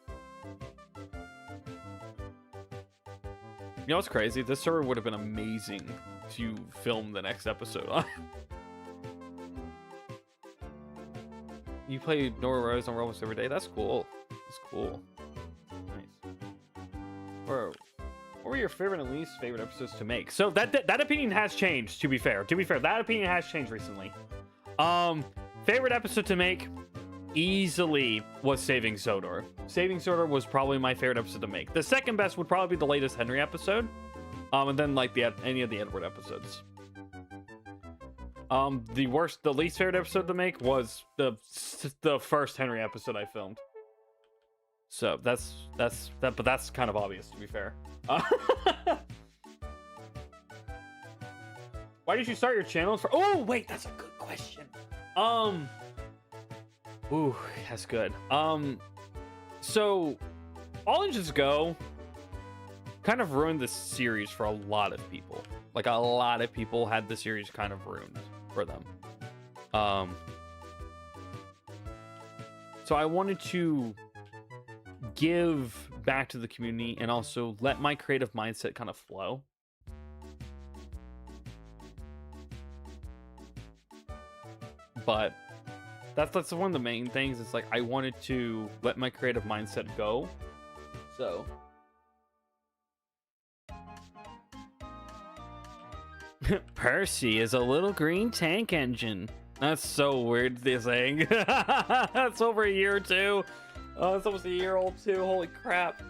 Speaker 3: You know what's crazy? This server would have been amazing to film the next episode on. You play Nora Rose on Roblox every day? That's cool. That's cool. Nice. Or what were your favorite and least favorite episodes to make? So that opinion has changed. To be fair, that opinion has changed recently. Favorite episode to make easily was Saving Sodor. Saving Sodor was probably my favorite episode to make. The second best would probably be the latest Henry episode. And then like any of the Edward episodes. The least favorite episode to make was the first Henry episode I filmed. So that's but that's kind of obvious, to be fair. Why did you start your channel? Oh wait, that's a good question. Ooh, that's good. So All Engines Go kind of ruined this series for a lot of people. Like a lot of people had the series kind of ruined for them. So I wanted to give back to the community and also let my creative mindset kind of flow. But that's one of the main things. It's like I wanted to let my creative mindset go. So Percy is a little green tank engine. That's so weird to saying. That's over a year or two. Oh, it's almost a year old too. Holy crap.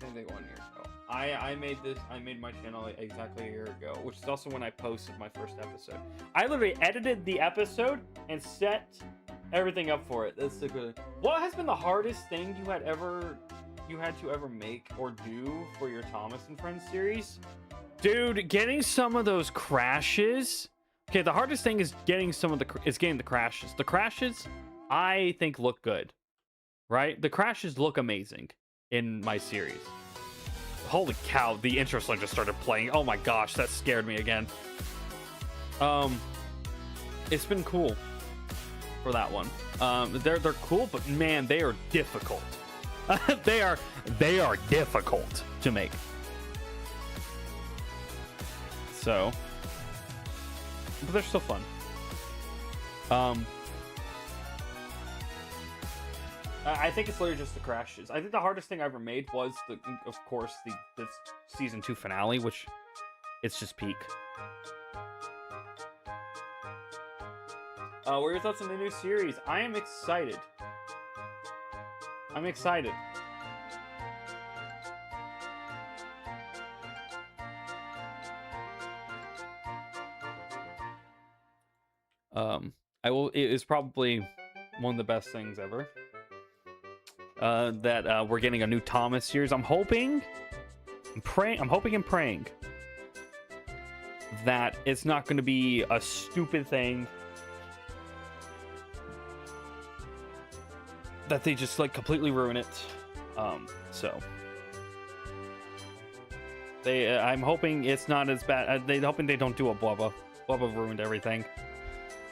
Speaker 3: Same thing 1 year ago. I made my channel exactly a year ago, which is also when I posted my first episode. I literally edited the episode and set everything up for it. That's the good. What has been the hardest thing you had to ever make or do for your Thomas and Friends series? Dude, getting some of those crashes. Okay, the hardest thing is getting the crashes. The crashes, I think, look good, right? The crashes look amazing in my series. Holy cow, the intro song just started playing. Oh my gosh, that scared me again. It's been cool for that one. They're cool, but man, they are difficult. they are difficult to make. So, but they're still fun. I think it's literally just the crashes. I think the hardest thing I ever made was of course, the season 2 finale, which it's just peak. What are your thoughts on the new series? I am excited. I'm excited. It is probably one of the best things ever. That we're getting a new Thomas series. I'm hoping and praying that it's not going to be a stupid thing that they just like completely ruin it. So I'm hoping it's not as bad. They're hoping they don't do a Blubba. Blubba ruined everything.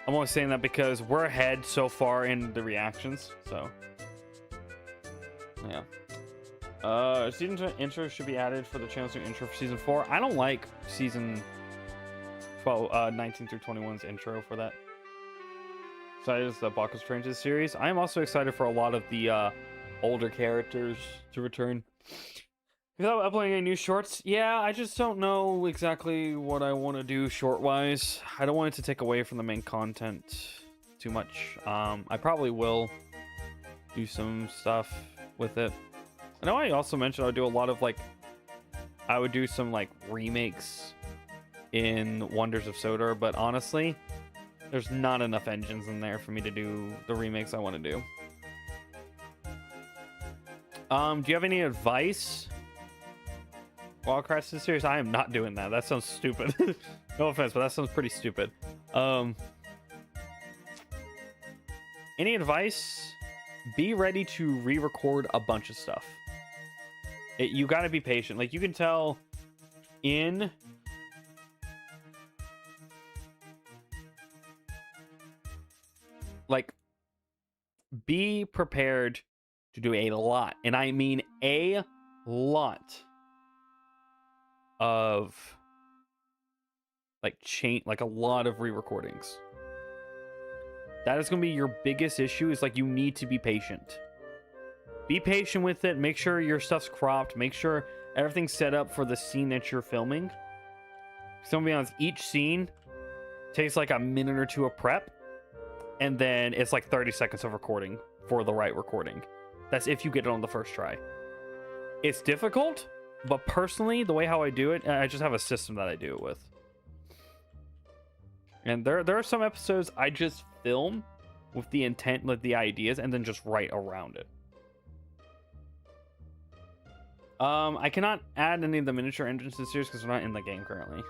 Speaker 3: I'm only saying that because we're ahead so far in the reactions. So yeah. Season 2 intro should be added for the channel's new intro for season 4. I don't like season 19 through 21's intro for that. Excited as the Bacchus return to the series. I am also excited for a lot of the older characters to return. Without uploading any new shorts, yeah, I just don't know exactly what I want to do short-wise. I don't want it to take away from the main content too much. I probably will do some stuff with it. I know I also mentioned I would do a lot of I would do some remakes in Wonders of Sodor, but honestly, there's not enough engines in there for me to do the remakes I want to do. Do you have any advice? Wildcrafts is serious? I am not doing that. That sounds stupid. No offense, but that sounds pretty stupid. Any advice? Be ready to re-record a bunch of stuff. You got to be patient. You can tell in be prepared to do a lot, and I mean a lot of a lot of re-recordings.
Speaker 2: That is going to be your biggest issue. Is like you need to be patient. Be patient with it. Make sure your stuff's cropped. Make sure everything's set up for the scene that you're filming. So, to be honest, each scene takes like a minute or two of prep, and then it's like 30 seconds of recording for the right recording. That's if you get it on the first try. It's difficult, but personally, the way how I do it, I just have a system that I do it with. And there are some episodes I just film with the intent, with the ideas, and then just write around it. I cannot add any of the miniature engines to the series because we're not in the game currently.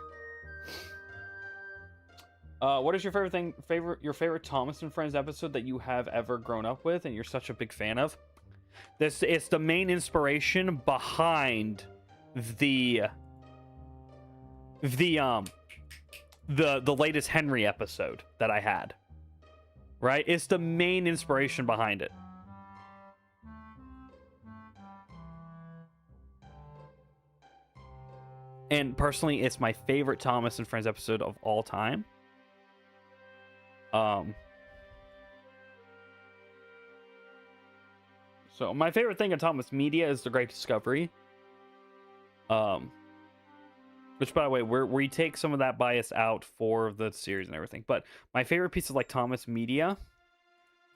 Speaker 2: What is your favorite Thomas and Friends episode that you have ever grown up with and you're such a big fan of? It's the main inspiration behind the latest Henry episode that I had. Right? It's the main inspiration behind it. And personally, it's my favorite Thomas and Friends episode of all time. So my favorite thing of Thomas Media is The Great Discovery. Which, by the way, we take some of that bias out for the series and everything. But my favorite piece of like Thomas Media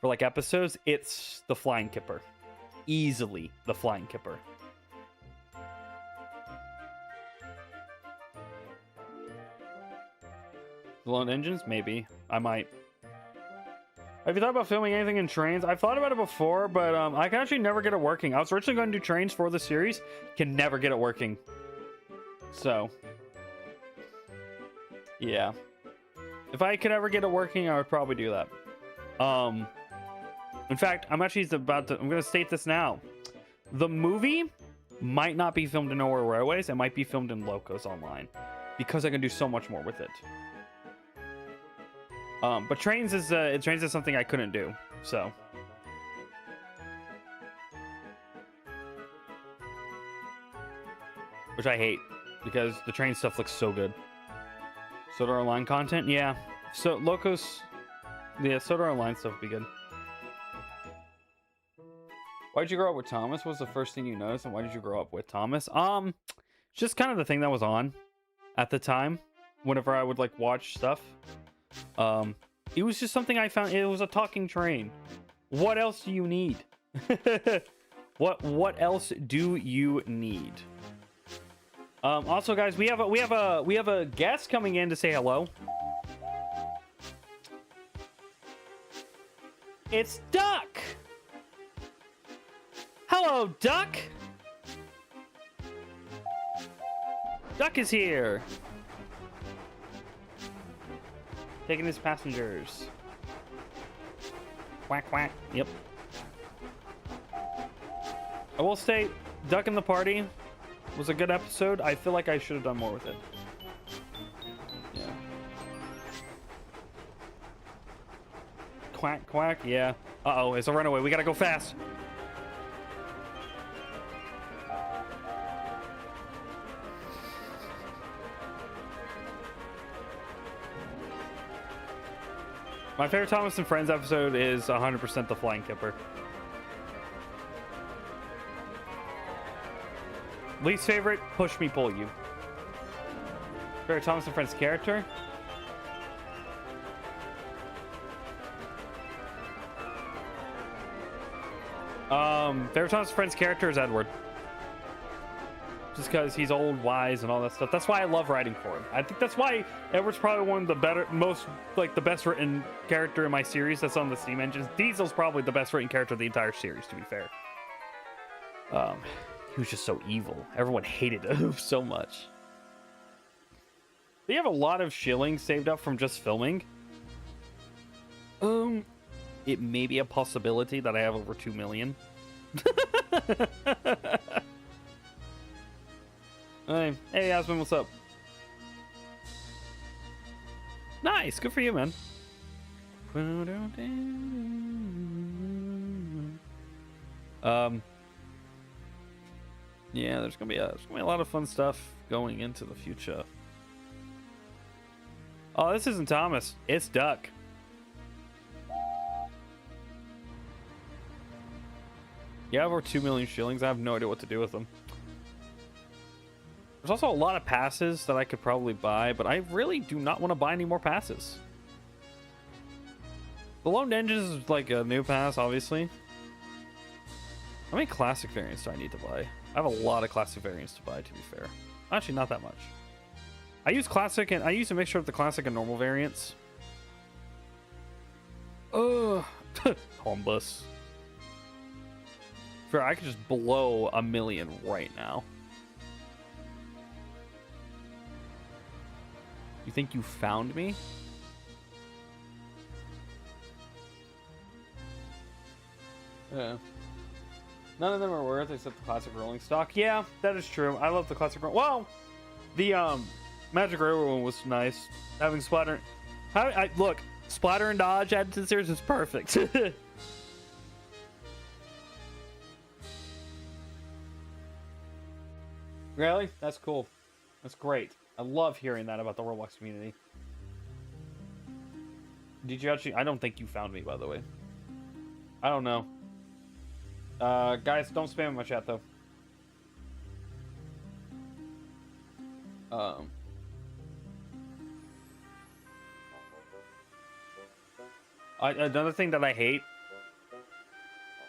Speaker 2: for like episodes, it's the Flying Kipper. Easily the Flying Kipper. Blown engines? Maybe. I might. Have you thought about filming anything in trains? I've thought about it before, but I can actually never get it working. I was originally going to do trains for the series. Can never get it working. So, yeah. If I could ever get it working, I would probably do that. In fact, I'm going to state this now. The movie might not be filmed in Nowhere Railways. It might be filmed in Locos Online. Because I can do so much more with it. But trains is something I couldn't do, so. Which I hate, because the train stuff looks so good. Sodor Online content? Yeah. So, Locos... Yeah, Sodor Online stuff would be good. Why did you grow up with Thomas? What was the first thing you noticed, and why did you grow up with Thomas? Just kind of the thing that was on at the time, whenever I would, like, watch stuff. It was just something I found. It was a talking train. What else do you need? What else do you need? Also, guys, we have a guest coming in to say hello. It's Duck. Hello, Duck. Duck is here. Taking his passengers. Quack, quack. Yep. I will say, Duck in the Party was a good episode. I feel like I should have done more with it. Yeah. Quack, quack. Yeah. Uh-oh, it's a runaway. We gotta go fast. My favorite Thomas and Friends episode is 100% the Flying Kipper. Least favorite, Push Me, Pull You. Favorite Thomas and Friends character? Favorite Thomas and Friends character is Edward. Just because he's old, wise, and all that stuff. That's why I love writing for him. I think that's why Edward's probably one of the the best written character in my series that's on the Steam engines. Diesel's probably the best written character of the entire series, to be fair. He was just so evil. Everyone hated him so much. Do you have a lot of shillings saved up from just filming? It may be a possibility that I have over 2 million. Hey, Aspen, what's up? Nice, good for you, man. Yeah, there's gonna be a lot of fun stuff going into the future. Oh, this isn't Thomas. It's Duck. Yeah, over 2 million shillings. I have no idea what to do with them. There's also a lot of passes that I could probably buy, but I really do not want to buy any more passes. The Lone Engines is like a new pass, obviously. How many classic variants do I need to buy? I have a lot of classic variants to buy, to be fair. Actually, not that much. I use classic, and I use a mixture of the classic and normal variants. Columbus. Fair, I could just blow 1 million right now. You think you found me? Yeah. None of them are worth except the classic rolling stock. Yeah, that is true. I love the classic roll. Well, the Magic Railroad one was nice. Having splatter. Look, splatter and dodge added to the series is perfect. Really? That's cool. That's great. I love hearing that about the Roblox community. Did you actually? I don't think you found me, by the way. I don't know. Guys, don't spam in my chat, though. Another thing that I hate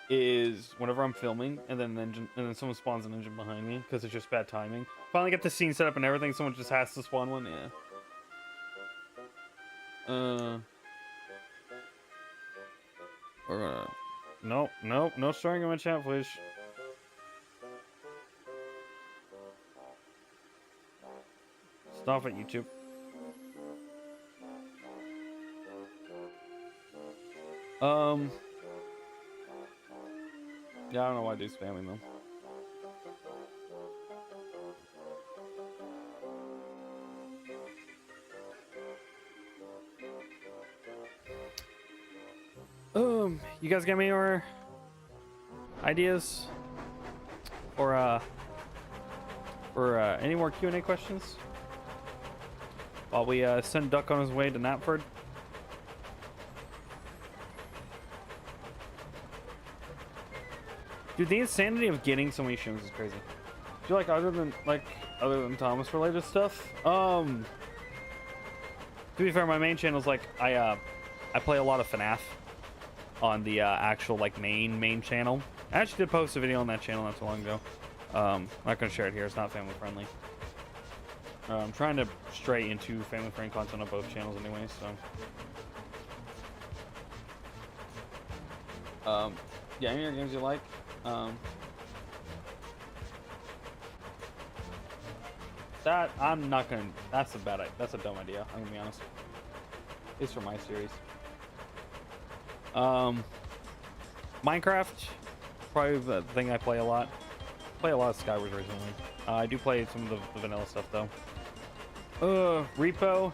Speaker 2: is whenever I'm filming and then someone spawns an engine behind me because it's just bad timing. Finally get the scene set up and everything, someone just has to spawn one. Yeah. No swearing in my chat, please. Stop it, YouTube. Yeah, I don't know why I do spamming them. You guys got any more ideas or any more Q&A questions while we send Duck on his way to Knapford? Dude, the insanity of getting so many shims is crazy. Do you like other than Thomas related stuff? To be fair, my main channel is like I play a lot of FNAF on the actual like main channel. I actually did post a video on that channel not too long ago. I'm not gonna share it here. It's not family friendly. I'm trying to stray into family friendly content on both channels anyway. So yeah, any other games you like? That I'm not gonna. That's a dumb idea. I'm gonna be honest. At least for my series. Minecraft, probably the thing I play a lot. Play a lot of Skyward recently. I do play some of the vanilla stuff though. Repo,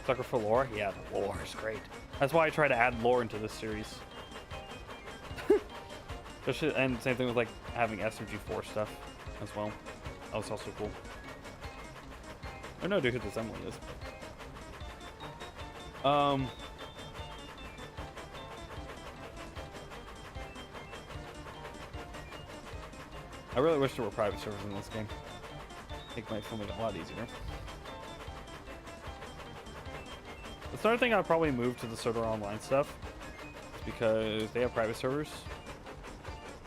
Speaker 2: sucker for lore. Yeah, the lore is great. That's why I try to add lore into this series. And same thing with like having SMG4 stuff as well. That was also cool. I know, dude, who this Emily is. I really wish there were private servers in this game. Make my filming a lot easier. The third thing I'll probably move to the Sodor Online stuff is because they have private servers.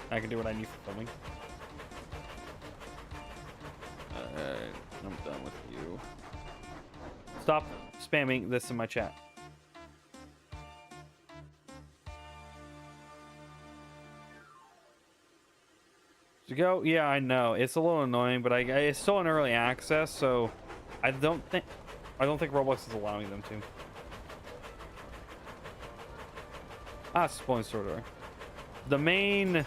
Speaker 2: I can do what I need for filming. Alright, I'm done with you. Stop spamming this in my chat. To go? Yeah, I know. It's a little annoying, but it's still in early access, so I don't think Roblox is allowing them to. Spoiling Sodor. The main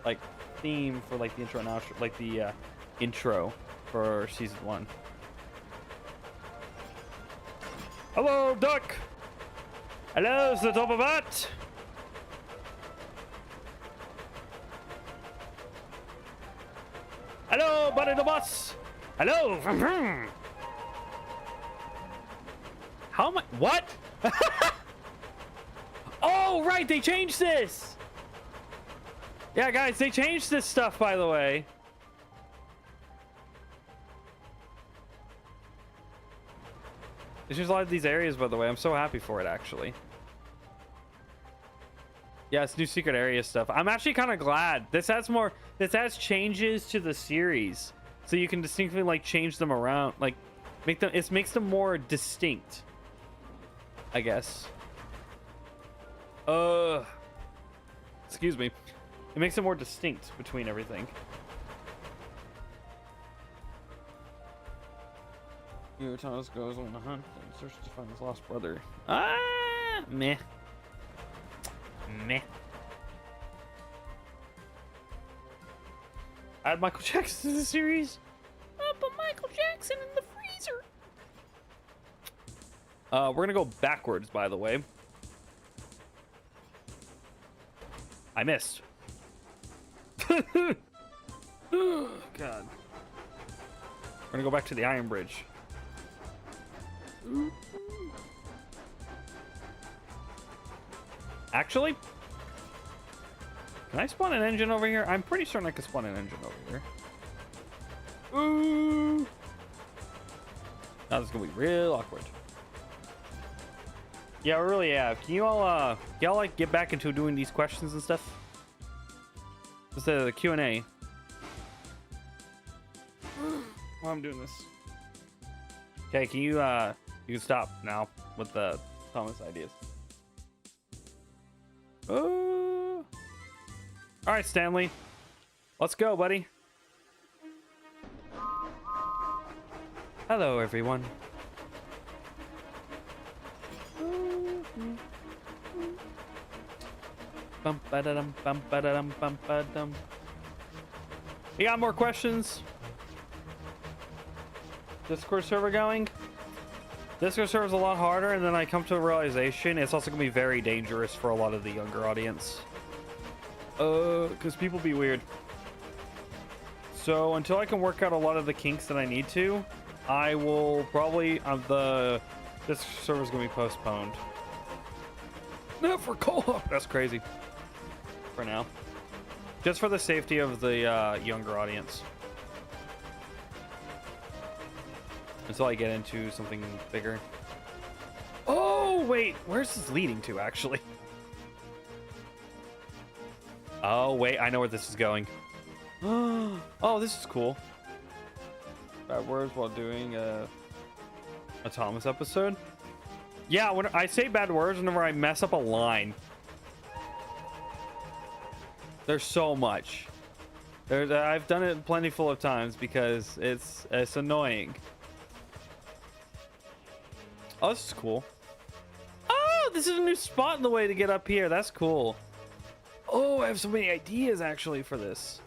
Speaker 2: like theme for like the intro and outro, like the intro for season 1. Hello, Duck. Hello, the top of that. Hello, buddy the boss. Hello. How am I? What? Oh, right, they changed this. Yeah, guys, they changed this stuff, by the way. They changed a lot of these areas, by the way. I'm so happy for it, actually. Yeah, it's new secret area stuff. I'm actually kind of glad. This adds changes to the series. So you can distinctly, like, change them around. Like, it makes them more distinct, I guess. Excuse me. It makes it more distinct between everything. Thomas goes on a hunt and searches to find his lost brother. Meh. Meh. Add Michael Jackson to the series. Put Michael Jackson in the freezer. We're gonna go backwards, by the way. I missed. Oh, God. We're gonna go back to the Iron Bridge. Actually, can I spawn an engine over here? I'm pretty certain I can spawn an engine over here. Ooh. Now this is gonna be real awkward. Yeah, we really have. Can you all, y'all like get back into doing these questions and stuff? This is the Q&A. While I'm doing this. Okay, can you can stop now with the Thomas ideas. Oh. All right, Stanley. Let's go, buddy. Hello, everyone. Bum ba da dum bum ba da dum bum ba dum. You got more questions? Discord server going? Discord server is a lot harder, and then I come to a realization it's also gonna be very dangerous for a lot of the younger audience. Because people be weird. So until I can work out a lot of the kinks that I need to, I will probably this server is gonna be postponed. Not for co-op. That's crazy. For now, just for the safety of the younger audience. Until I get into something bigger. Oh wait, where's this leading to actually? Oh wait, I know where this is going. Oh, this is cool. Bad words while doing a Thomas episode. Yeah, when I say bad words whenever I mess up a line. There's so much. I've done it plentiful of times because it's annoying. Oh, this is cool. Oh, this is a new spot in the way to get up here. That's cool. Oh, I have so many ideas actually for this.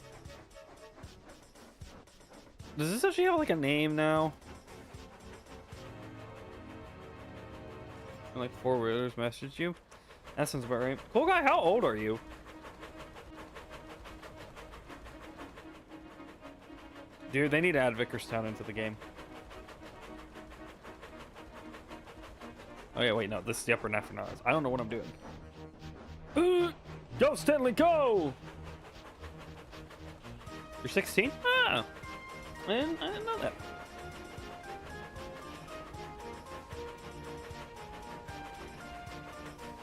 Speaker 2: Does this actually have like a name now? And like four-wheelers message you? That sounds about right. Cool guy, how old are you? Dude, they need to add Vickerstown into the game. Oh yeah, wait, no, this is the upper Nefernaz. I don't know what I'm doing. Go, Stanley, go! You're 16? Ah, I didn't know that.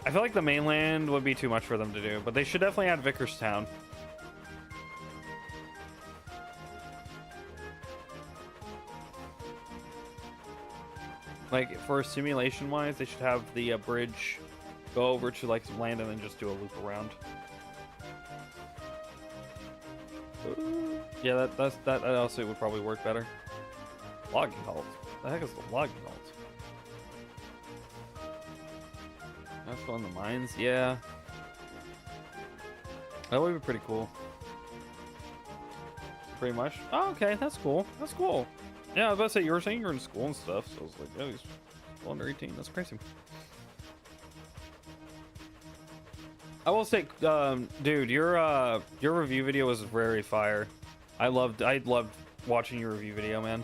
Speaker 2: I feel like the mainland would be too much for them to do, but they should definitely add Vickerstown. Like, for simulation wise, they should have the bridge go over to like some land and then just do a loop around. Yeah, that also would probably work better. Logging halt. The heck is the logging halt? That's on the mines, yeah. That would be pretty cool. Pretty much. Oh, okay, that's cool. That's cool. Yeah, I was about to say, you were saying you're in school and stuff, so I was like, oh, he's under 18. That's crazy. I will say, dude, your review video was very fire. I loved watching your review video, man.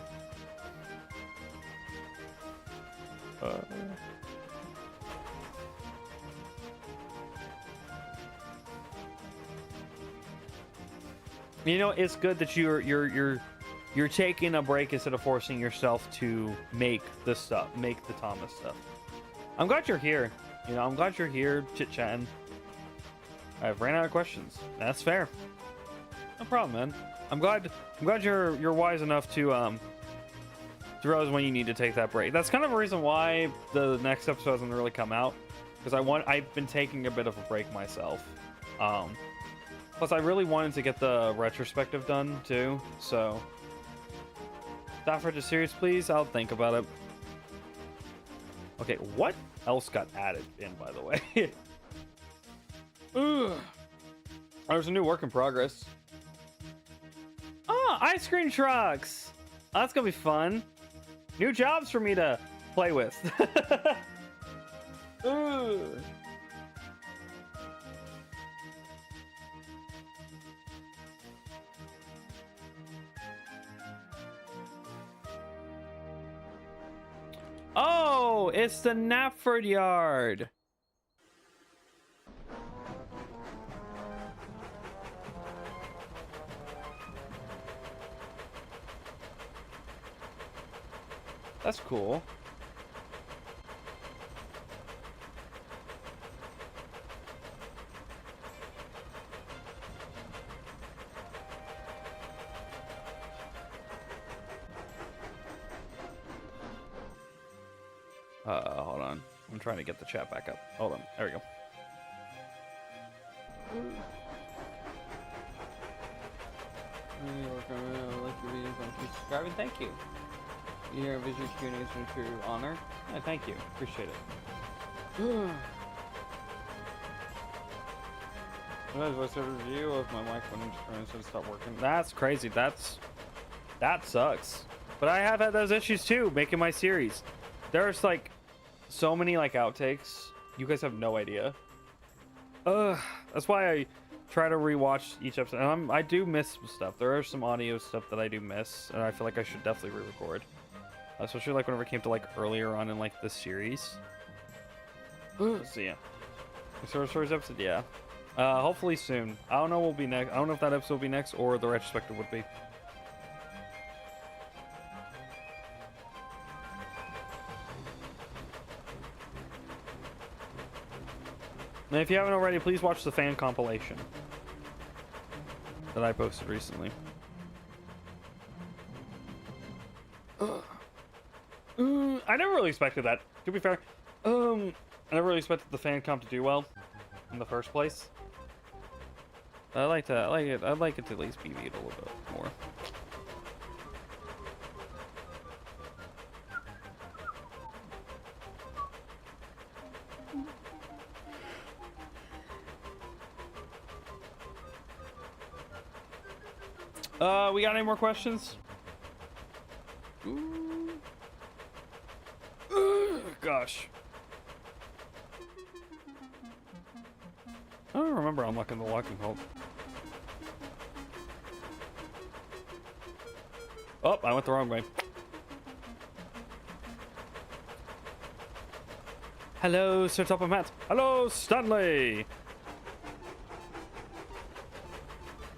Speaker 2: You know, it's good that you're taking a break instead of forcing yourself to make the stuff, make the Thomas stuff. I'm glad you're here. You know, I'm glad you're here chit-chatting. I've ran out of questions. That's fair. No problem, man. I'm glad you're wise enough to realize when you need to take that break. That's kind of a reason why the next episode hasn't really come out, because I've been taking a bit of a break myself. Plus I really wanted to get the retrospective done too, so stop for the series, please. I'll think about it. Okay, what else got added in, by the way? Ugh. There's a new work in progress. Oh, ice cream trucks. Oh, that's gonna be fun. New jobs for me to play with. Ugh. Oh, it's the Knapford yard. That's cool. Hold on. I'm trying to get the chat back up. Hold on. There we go. Subscribing. Thank you. You hear Visual QnA is a true honor. Yeah, thank you. Appreciate it. Sometimes voice over review of my mic when I'm just trying to stop working. That's crazy. That sucks. But I have had those issues too, making my series. There's like so many like outtakes. You guys have no idea. That's why I try to rewatch each episode. And I do miss some stuff. There are some audio stuff that I do miss, and I feel like I should definitely re-record. Especially like whenever it came to like earlier on in like the series. Let's see. Yeah. Stories episode, yeah. Hopefully soon. I don't know what will be next. I don't know if that episode will be next or the retrospective would be. And if you haven't already, please watch the fan compilation that I posted recently. I never really expected that. To be fair, I never really expected the fan comp to do well in the first place. I'd like it to at least be viewed a little bit more. We got any more questions? Gosh. I don't remember unlocking the locking hold. Oh, I went the wrong way. Hello, Sir Top of Matt. Hello, Stanley.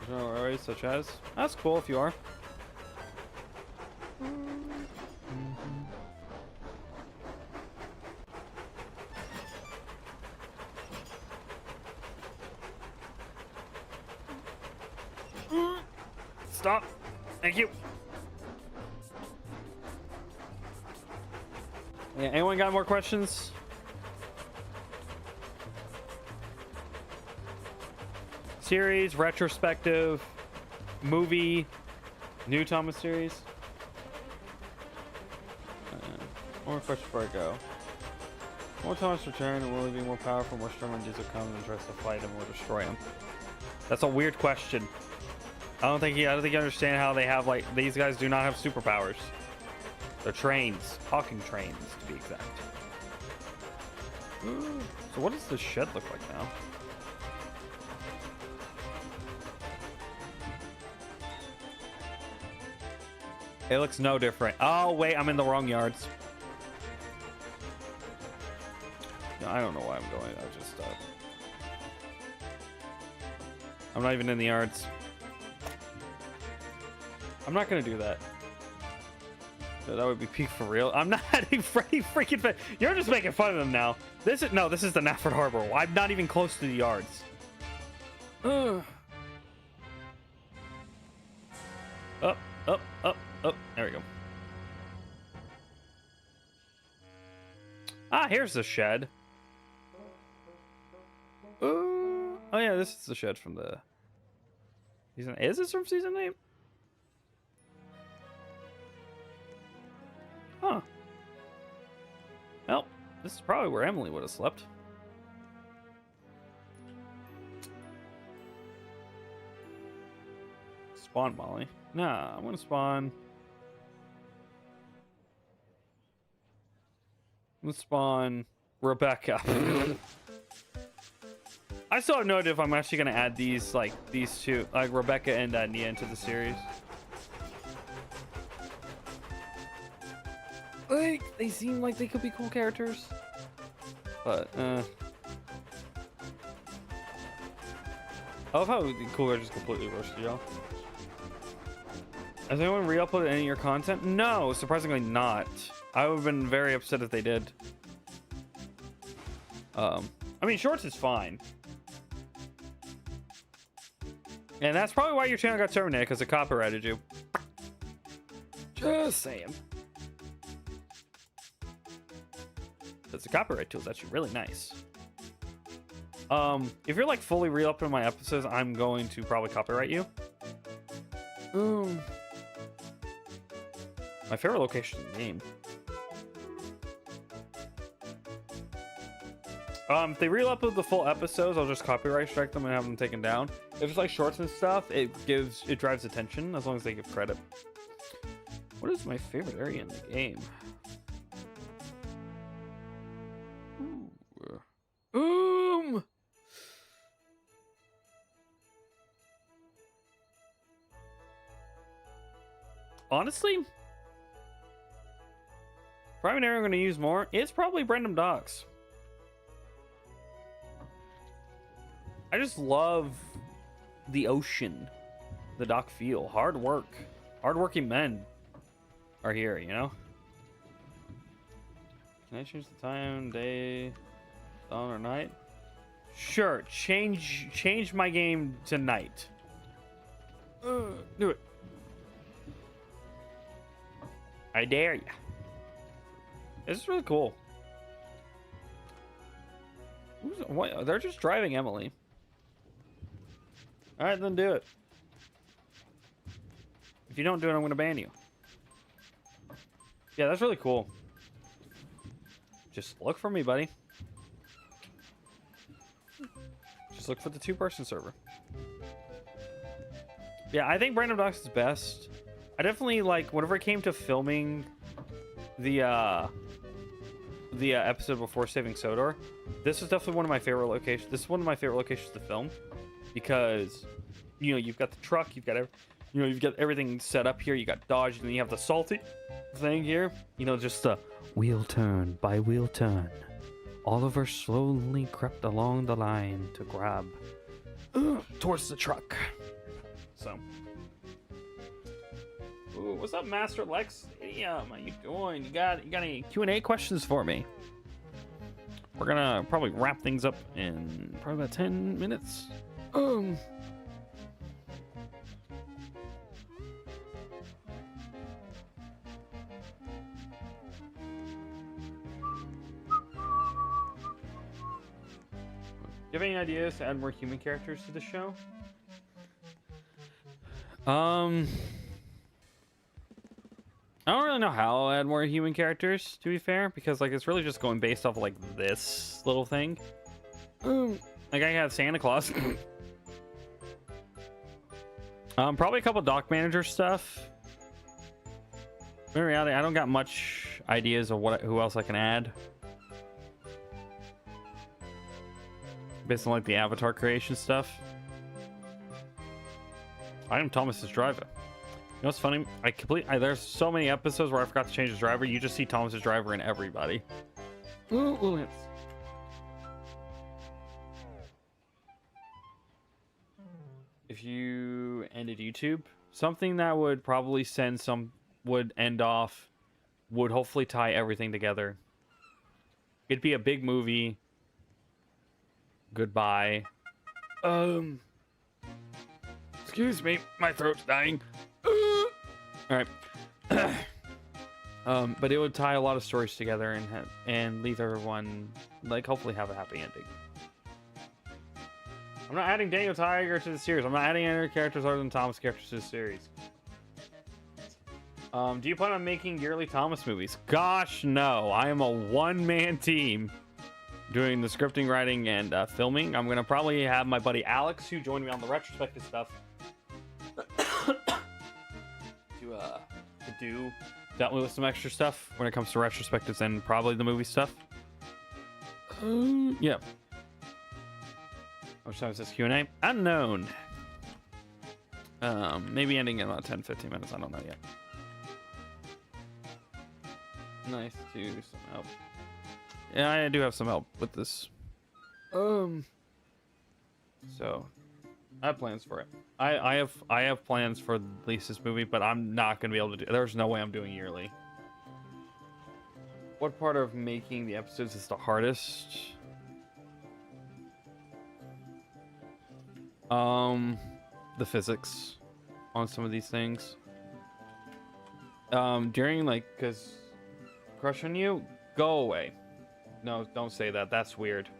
Speaker 2: No worries, such as. That's cool if you are. Stop. Thank you. Yeah, anyone got more questions? Series, retrospective, movie, new Thomas series. More questions before I go. More Thomas return, and will he be more powerful, more strong when Jesus comes and tries to fight him or destroy him? That's a weird question. I don't think you understand how they have, like, these guys do not have superpowers. They're trains, talking trains to be exact. So what does this shed look like now? It looks no different. Oh, wait, I'm in the wrong yards. No, I don't know why I'm going. I just, I'm not even in the yards.
Speaker 3: I'm not gonna do that. That would be peak for real. I'm not adding Freddy freaking Fed. You're just making fun of them now. This is the Nafford Harbor. I'm not even close to the yards. Ugh. Up, up, up, up. There we go. Ah, here's the shed. Oh yeah, this is the shed from the season. Is this from season 8? Huh. Well, this is probably where Emily would have slept. Spawn Molly. Nah, I'm gonna spawn. Let's spawn Rebecca. I still have no idea if I'm actually gonna add these two, like Rebecca and Nia, into the series. Like, they seem like they could be cool characters, but I love how the cool characters completely roasted y'all. Has anyone re-uploaded any of your content? No, surprisingly not. I would have been very upset if they did. I mean, shorts is fine. And that's probably why your channel got terminated, because it copyrighted you. Just saying. Because the copyright tool is actually really nice. If you're like fully re-uploading my episodes, I'm going to probably copyright you. My favorite location in the game. If they re-upload the full episodes, I'll just copyright strike them and have them taken down. If it's like shorts and stuff, it drives attention as long as they give credit. What is my favorite area in the game? Honestly, probably an area I'm going to use more. It's probably Brandom Docks. I just love the ocean, the dock feel. Hardworking men are here, you know? Can I change the time, day, dawn, or night? Sure, change my game to night. Do it. I dare you. This is really cool. What? They're just driving Emily. All right, then do it. If you don't do it, I'm going to ban you. Yeah, that's really cool. Just look for me, buddy. Just look for the 2-person server. Yeah, I think Brandom Docks is best. I definitely, like, whenever it came to filming the episode before saving Sodor, this is definitely one of my favorite locations. This is one of my favorite locations to film because, you know, you've got the truck, you've got everything set up here. You got Dodge, and then you have the salty thing here. You know, just the wheel turn by wheel turn. Oliver slowly crept along the line to grab towards the truck. So. Ooh, what's up, Master Lex? Yeah, how you doing? You got any Q&A questions for me? We're gonna probably wrap things up in probably about 10 minutes. Do you have any ideas to add more human characters to the show? I don't really know how I'll add more human characters, to be fair, because like it's really just going based off of, like this little thing. Like I have Santa Claus. Probably a couple dock manager stuff. In reality, I don't got much ideas of who else I can add. Based on like the avatar creation stuff. I am Thomas's driver. You know what's funny? There's so many episodes where I forgot to change his driver. You just see Thomas's driver in everybody. Ooh, if you ended YouTube,
Speaker 2: something that would probably would end off, would hopefully tie everything together. It'd be a big movie. Goodbye. Excuse me, my throat's dying. All right. But it would tie a lot of stories together and leave everyone, like, hopefully have a happy ending. I'm not adding Daniel Tiger to the series. I'm not adding any other characters other than Thomas characters to the series. Do you plan on making yearly Thomas movies? Gosh, no. I am a one-man team doing the scripting, writing, and filming. I'm going to probably have my buddy Alex, who joined me on the retrospective stuff, to do that with some extra stuff when it comes to retrospectives and probably the movie stuff. Yeah. Which time is this QnA? Unknown. Maybe ending in about 10-15 minutes. I don't know yet. Nice to some help. Yeah, I do have some help with this. So I have plans for it. I have plans for at least this movie, but I'm not gonna be able to do. There's no way I'm doing yearly. What part of making the episodes is the hardest? The physics on some of these things. During, like, cause crush on you, go away. No, don't say that. That's weird.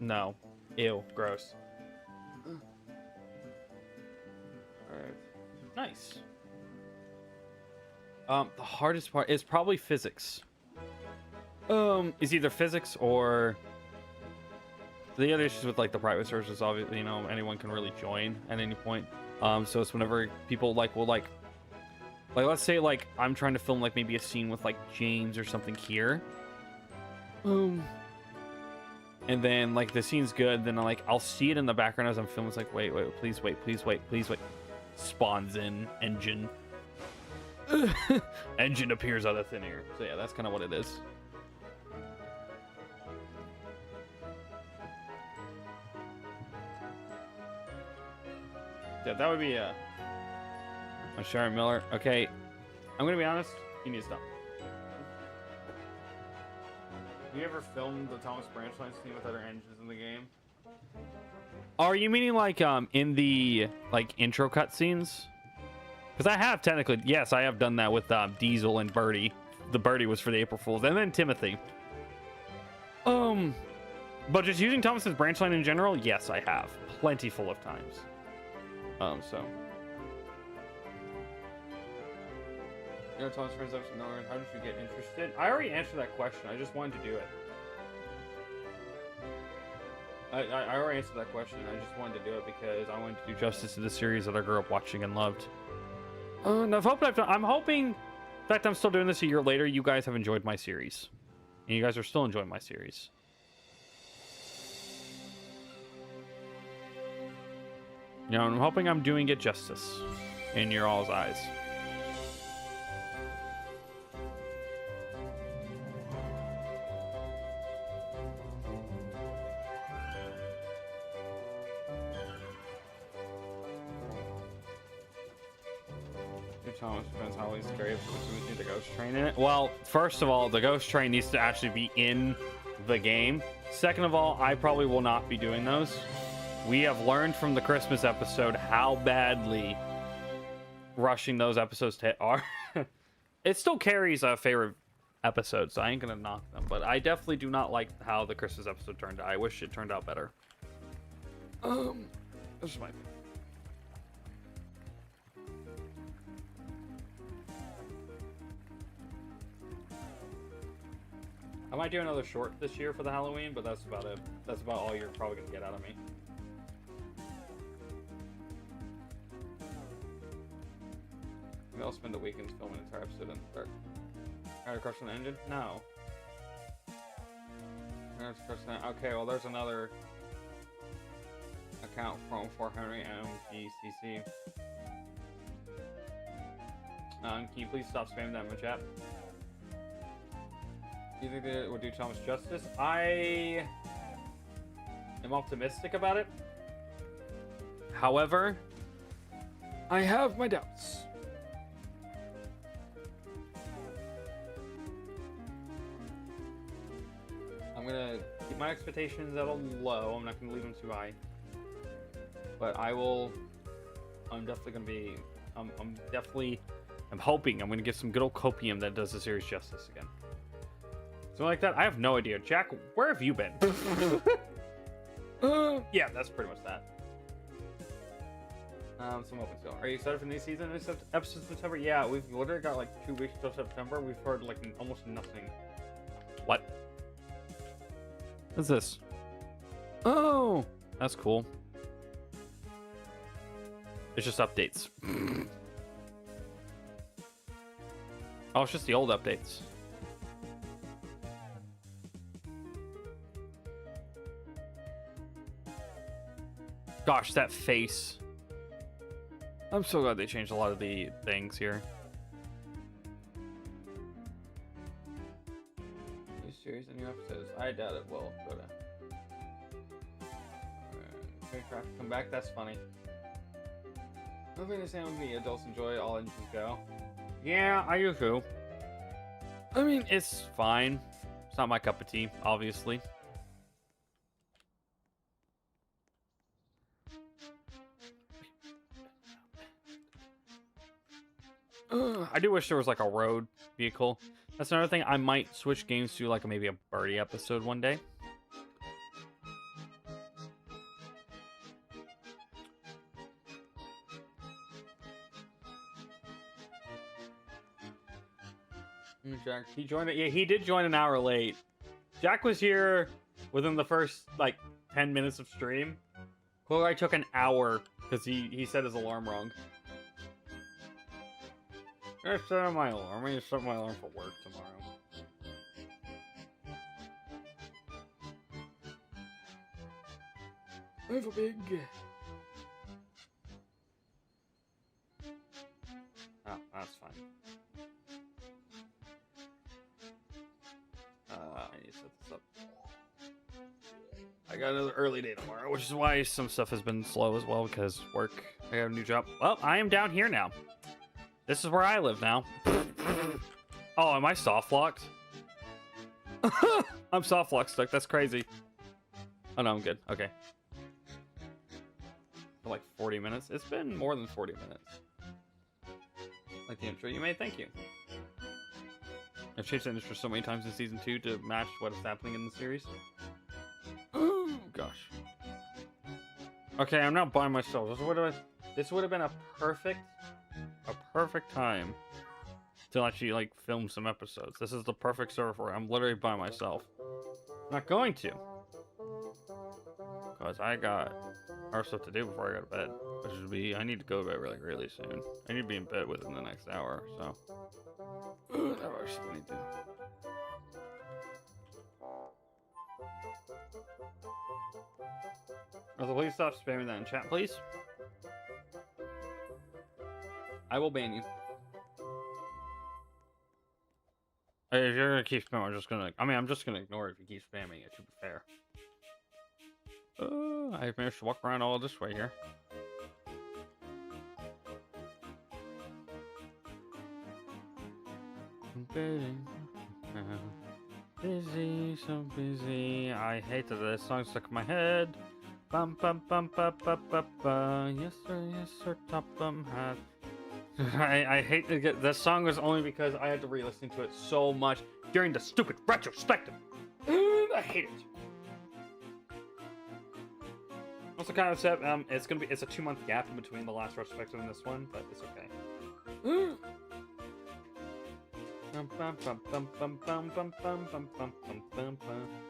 Speaker 2: No. Ew. Gross. Alright. Nice. The hardest part is probably physics. Is either physics or the other issues with, like, the private servers is obviously, you know, anyone can really join at any point. So it's whenever people, like, will, like, let's say, like, I'm trying to film, like, maybe a scene with, like, James or something here. And then, like, the scene's good, then, like, I'll see it in the background as I'm filming. It's like, wait, please wait. Spawns in, engine. Engine appears out of thin air. So, yeah, that's kind of what it is. Yeah, that would be, Sharon Miller. Okay, I'm gonna be honest. You need to stop. Have you ever filmed the Thomas Branchline scene with other engines in the game? Are you meaning like in the like intro cutscenes? Because I have technically, yes, I have done that with Diesel and Birdie. The Birdie was for the April Fools, and then Timothy. But just using Thomas's Branchline in general, yes, I have plenty full of times. So. You know, Thomas friends up to Norman. How did you get interested? I already answered that question. I just wanted to do it. I already answered that question. I just wanted to do it because I wanted to do justice to the series that I grew up watching and loved. And I'm hoping, in fact, I'm still doing this a year later. You guys have enjoyed my series, and you guys are still enjoying my series. You know, I'm hoping I'm doing it justice in your all's eyes. Thomas depends how he's scary if we need the ghost train in it. Well, first of all, the ghost train needs to actually be in the game. Second of all, I probably will not be doing those. We have learned from the Christmas episode how badly rushing those episodes to hit are. It still carries a favorite episode, so I ain't gonna knock them. But I definitely do not like how the Christmas episode turned out. I wish it turned out better. This is my opinion. I might do another short this year for the Halloween, but that's about it. That's about all you're probably gonna get out of me. Maybe I'll spend the weekends filming an entire episode in the dark. Try to crush on the engine? No. Okay, well there's another account from 400 MGCC. Can you please stop spamming that in my chat? Do you think that it would do Thomas justice? I am optimistic about it. However,
Speaker 3: I have my doubts. I'm gonna keep my expectations at a low. I'm not gonna leave them too high. But I will. I'm definitely gonna be. I'm hoping I'm gonna get some good old copium that does the series justice again. Something like that. I have no idea. Jack, where have you been? Yeah, that's pretty much that. Some open still. Are you excited for the new season? Episode September? Yeah, we've literally got like 2 weeks till September. We've heard like almost nothing. What? What's this? Oh, that's cool. It's just updates. Oh, it's just the old updates. Gosh, that face. I'm so glad they changed a lot of the things here. New series and new episodes. I doubt it will go to. Craft come back. That's funny. Nothing to say on me. Adults enjoy. All engines go. Yeah, I do too. I mean, it's fine. It's not my cup of tea, obviously. I do wish there was like a road vehicle. That's another thing. I might switch games to like maybe a birdie episode one day. Jack, he joined it. Yeah, he did join an hour late. Jack was here within the first like 10 minutes of stream. Well, I took an hour because he set his alarm wrong. I set my alarm. I need to set my alarm for work tomorrow. I have a big. Oh, that's fine. I need to set this up. I got another early day tomorrow, which is why some stuff has been slow as well because work. I got a new job. Well, I am down here now. This is where I live now. Oh, am I soft locked? I'm soft lock stuck. That's crazy. Oh no, I'm good. Okay. For like 40 minutes. It's been more than 40 minutes. Like the intro you made. Thank you. I've changed the intro so many times in season 2 to match what is happening in the series. Oh gosh. Okay, I'm not by myself. This would have been a perfect time to actually like film some episodes. This is the perfect server for it. I'm literally by myself. I'm not going to, because I got our stuff to do before I go to bed, which would be I need to go to bed really soon. I need to be in bed within the next hour, so that's what I need to do. Also, please stop spamming that in chat, please. I will ban you. If you're gonna keep spamming, I'm just gonna ignore it if you keep spamming. It should be fair. I managed to walk around all this way here. Busy, so busy. I hate that this song stuck in my head. Bum bum bum bum bum bum bum. Yes sir, top hat. I hate to get this song was only because I had to re-listen to it so much during the stupid retrospective. I hate it. Also kind of upset. It's a 2-month gap in between the last retrospective and this one, but it's okay.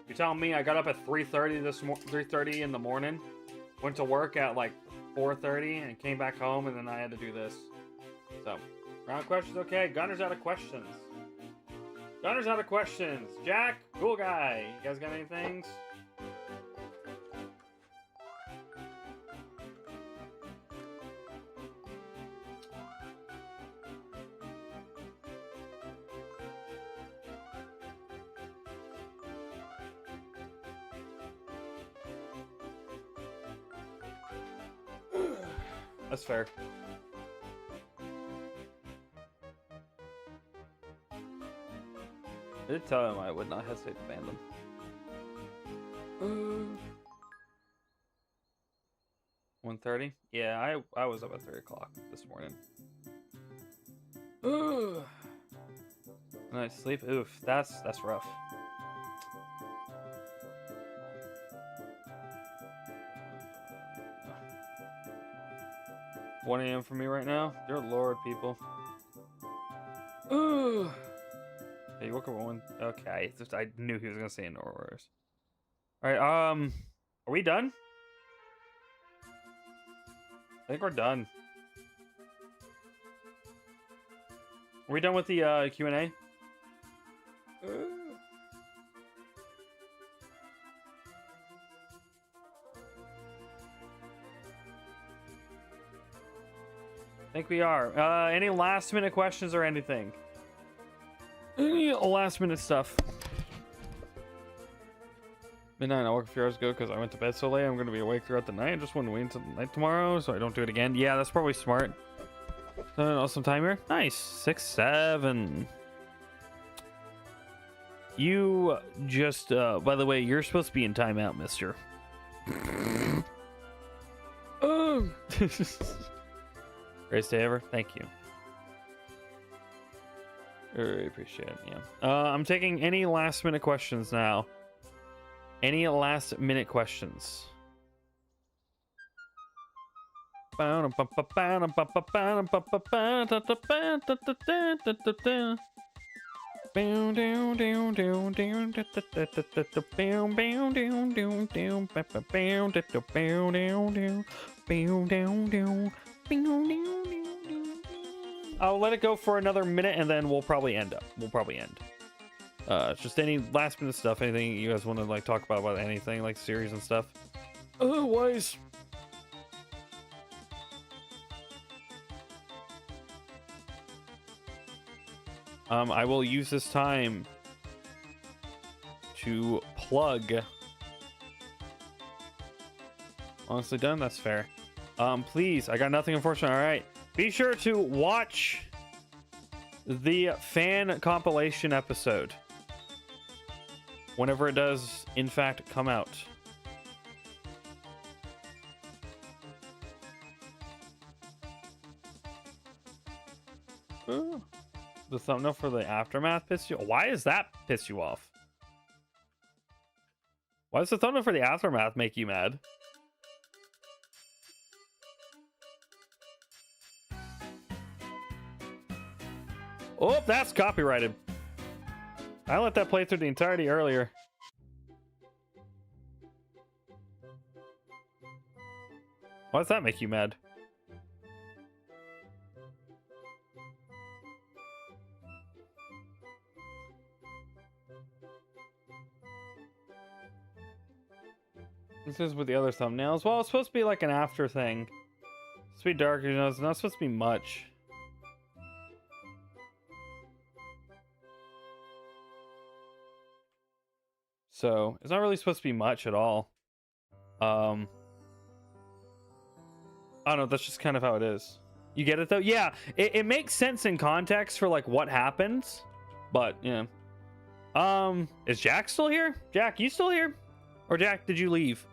Speaker 3: You're telling me I got up at 3:30 in the morning, went to work at like 4:30, and came back home, and then I had to do this. So, round of questions, okay. Gunner's out of questions. Gunner's out of questions. Jack, cool guy. You guys got any things? That's fair. I did tell him I would not hesitate to ban them. 1:30? Yeah, I was up at 3 o'clock this morning. Nice sleep. Oof, that's rough. $1 a.m. for me right now. Dear Lord, people. Hey, you woke up at 1. Okay, I knew he was gonna say no worries. All right, are we done? I think we're done. Are we done with the Q&A? I think we are. Any last minute questions or anything? Any last minute stuff? Midnight, I woke a few hours ago because I went to bed so late. I'm going to be awake throughout the night. I just want to wait until the night tomorrow so I don't do it again. Yeah, that's probably smart. Awesome time here. Nice. 6, 7. You just, by the way, you're supposed to be in timeout, mister. Greatest day ever. Thank you. Very appreciate it. Yeah. I'm taking any last minute questions now. Any last minute questions? I'll let it go for another minute and then we'll probably end. Just any last minute stuff, anything you guys want to like talk about anything like series and stuff. Otherwise, I will use this time to plug. Honestly done, that's fair. Please, I got nothing unfortunate. All right, be sure to watch the fan compilation episode whenever it does in fact come out. Ooh. The thumbnail for the aftermath piss you? Why does that piss you off? Why does the thumbnail for the aftermath make you mad? Oh, that's copyrighted. I let that play through the entirety earlier. Why does that make you mad? This is with the other thumbnails. Well, it's supposed to be like an after thing. It's supposed to be darker, you know, it's not supposed to be much. So, it's not really supposed to be much at all. I don't know, that's just kind of how it is. You get it though? Yeah, it makes sense in context for like what happens, but yeah. Is Jack still here? Jack, you still here? Or Jack, did you leave?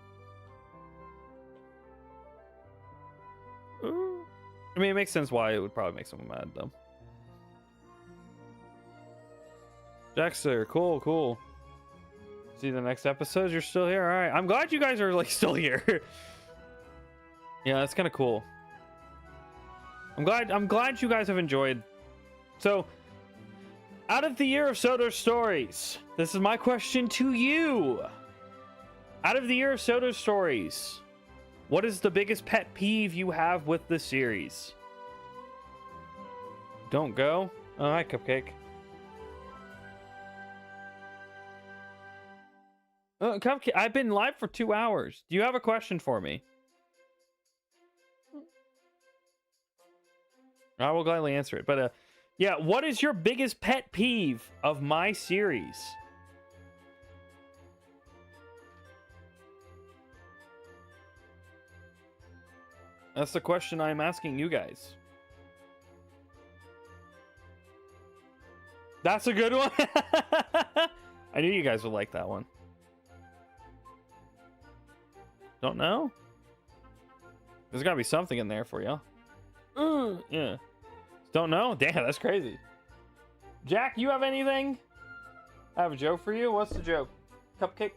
Speaker 3: I mean, it makes sense why it would probably make someone mad though. Jack's there, cool, cool. See the next episode, you're still here. All right, I'm glad you guys are like still here. Yeah, that's kind of cool. I'm glad you guys have enjoyed. So, out of the year of Sodor stories, this is my question to you. Out of the year of Sodor stories, what is the biggest pet peeve you have with the series? Don't go. Oh, hi, Cupcake. Cupcake, I've been live for 2 hours. Do you have a question for me? I will gladly answer it. But yeah, what is your biggest pet peeve of my series? That's the question I'm asking you guys. That's a good one.
Speaker 2: I knew you guys would like that one. Don't know? There's gotta be something in there for you. Yeah. Don't know? Damn, that's crazy. Jack, you have anything? I have a joke for you. What's the joke? Cupcake?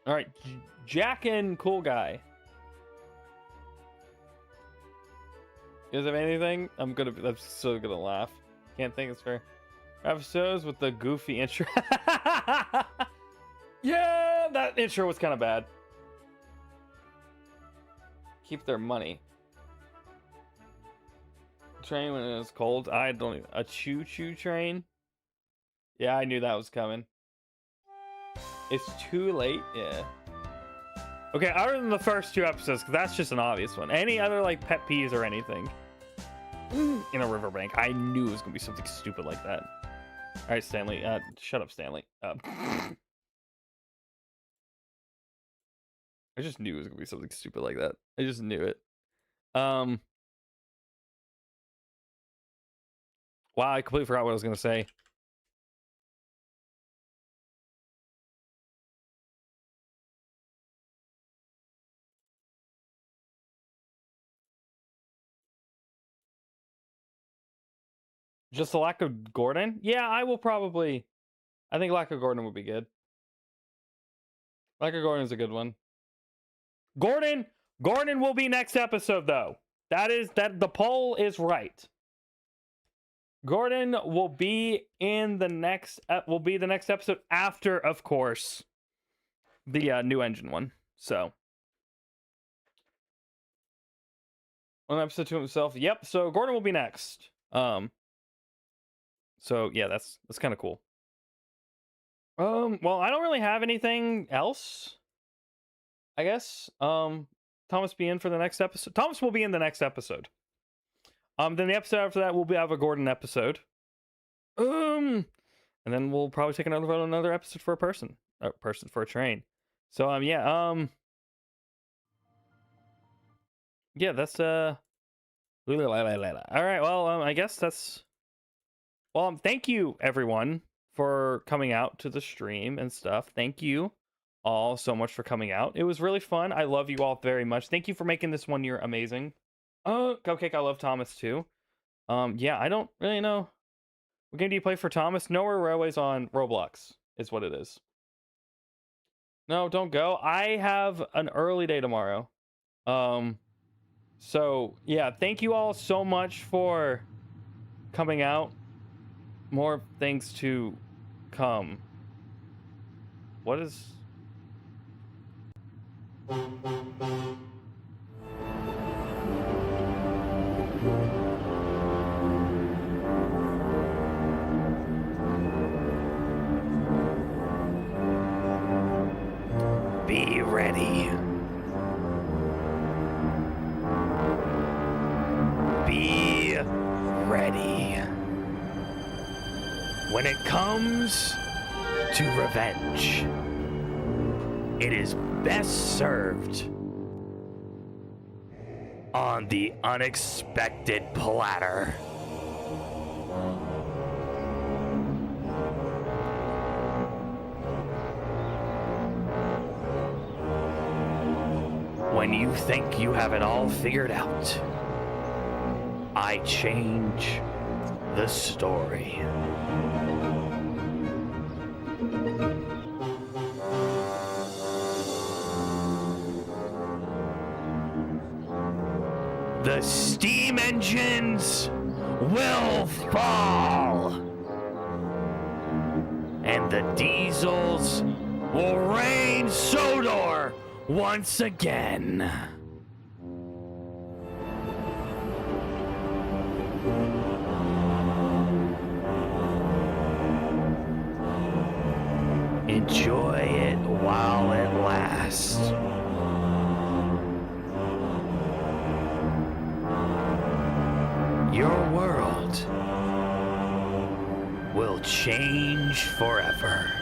Speaker 2: All right, Jack and Cool Guy. You guys have anything? I'm so gonna laugh. Can't think it's fair. Episodes with the goofy intro. Yeah, that intro was kind of bad. Keep their money. Train when it was cold. I don't even. A choo-choo train? Yeah, I knew that was coming. It's too late? Yeah. Okay, other than the first 2 episodes, because that's just an obvious one. Any other, like, pet peeves or anything? In a riverbank. I knew it was going to be something stupid like that. All right, Stanley. Shut up, Stanley. I just knew it was going to be something stupid like that. I just knew it. Wow, I completely forgot what I was going to say. Just the lack of Gordon? Yeah, I think lack of Gordon would be good. Lack of Gordon is a good one. Gordon will be next episode, though. The poll is right. Gordon will be in the next episode after, of course, the new engine one. So, one episode to himself. Yep. So Gordon will be next. So yeah, that's kind of cool. Well, I don't really have anything else, I guess. Thomas be in for the next episode. Thomas will be in the next episode. Then the episode after that will have a Gordon episode. And then we'll probably take another episode for a person for a train. So yeah, yeah, that's all right. Well, I guess that's. Well, thank you everyone for coming out to the stream and stuff. Thank you all so much for coming out. It was really fun. I love you all very much. Thank you for making this 1 year amazing. Cupcake, I love Thomas too. Yeah, I don't really know. What game do you play for Thomas? Nowhere Railways on Roblox is what it is. No, don't go. I have an early day tomorrow. So yeah, thank you all so much for coming out. More things to come. What is... Be ready. Be ready. When it comes to revenge, it is best served on the unexpected platter. When you think you have it all figured out, I change the story. The steam engines will fall, and the diesels will reign Sodor once again. Enjoy it while it lasts. Your world will change forever.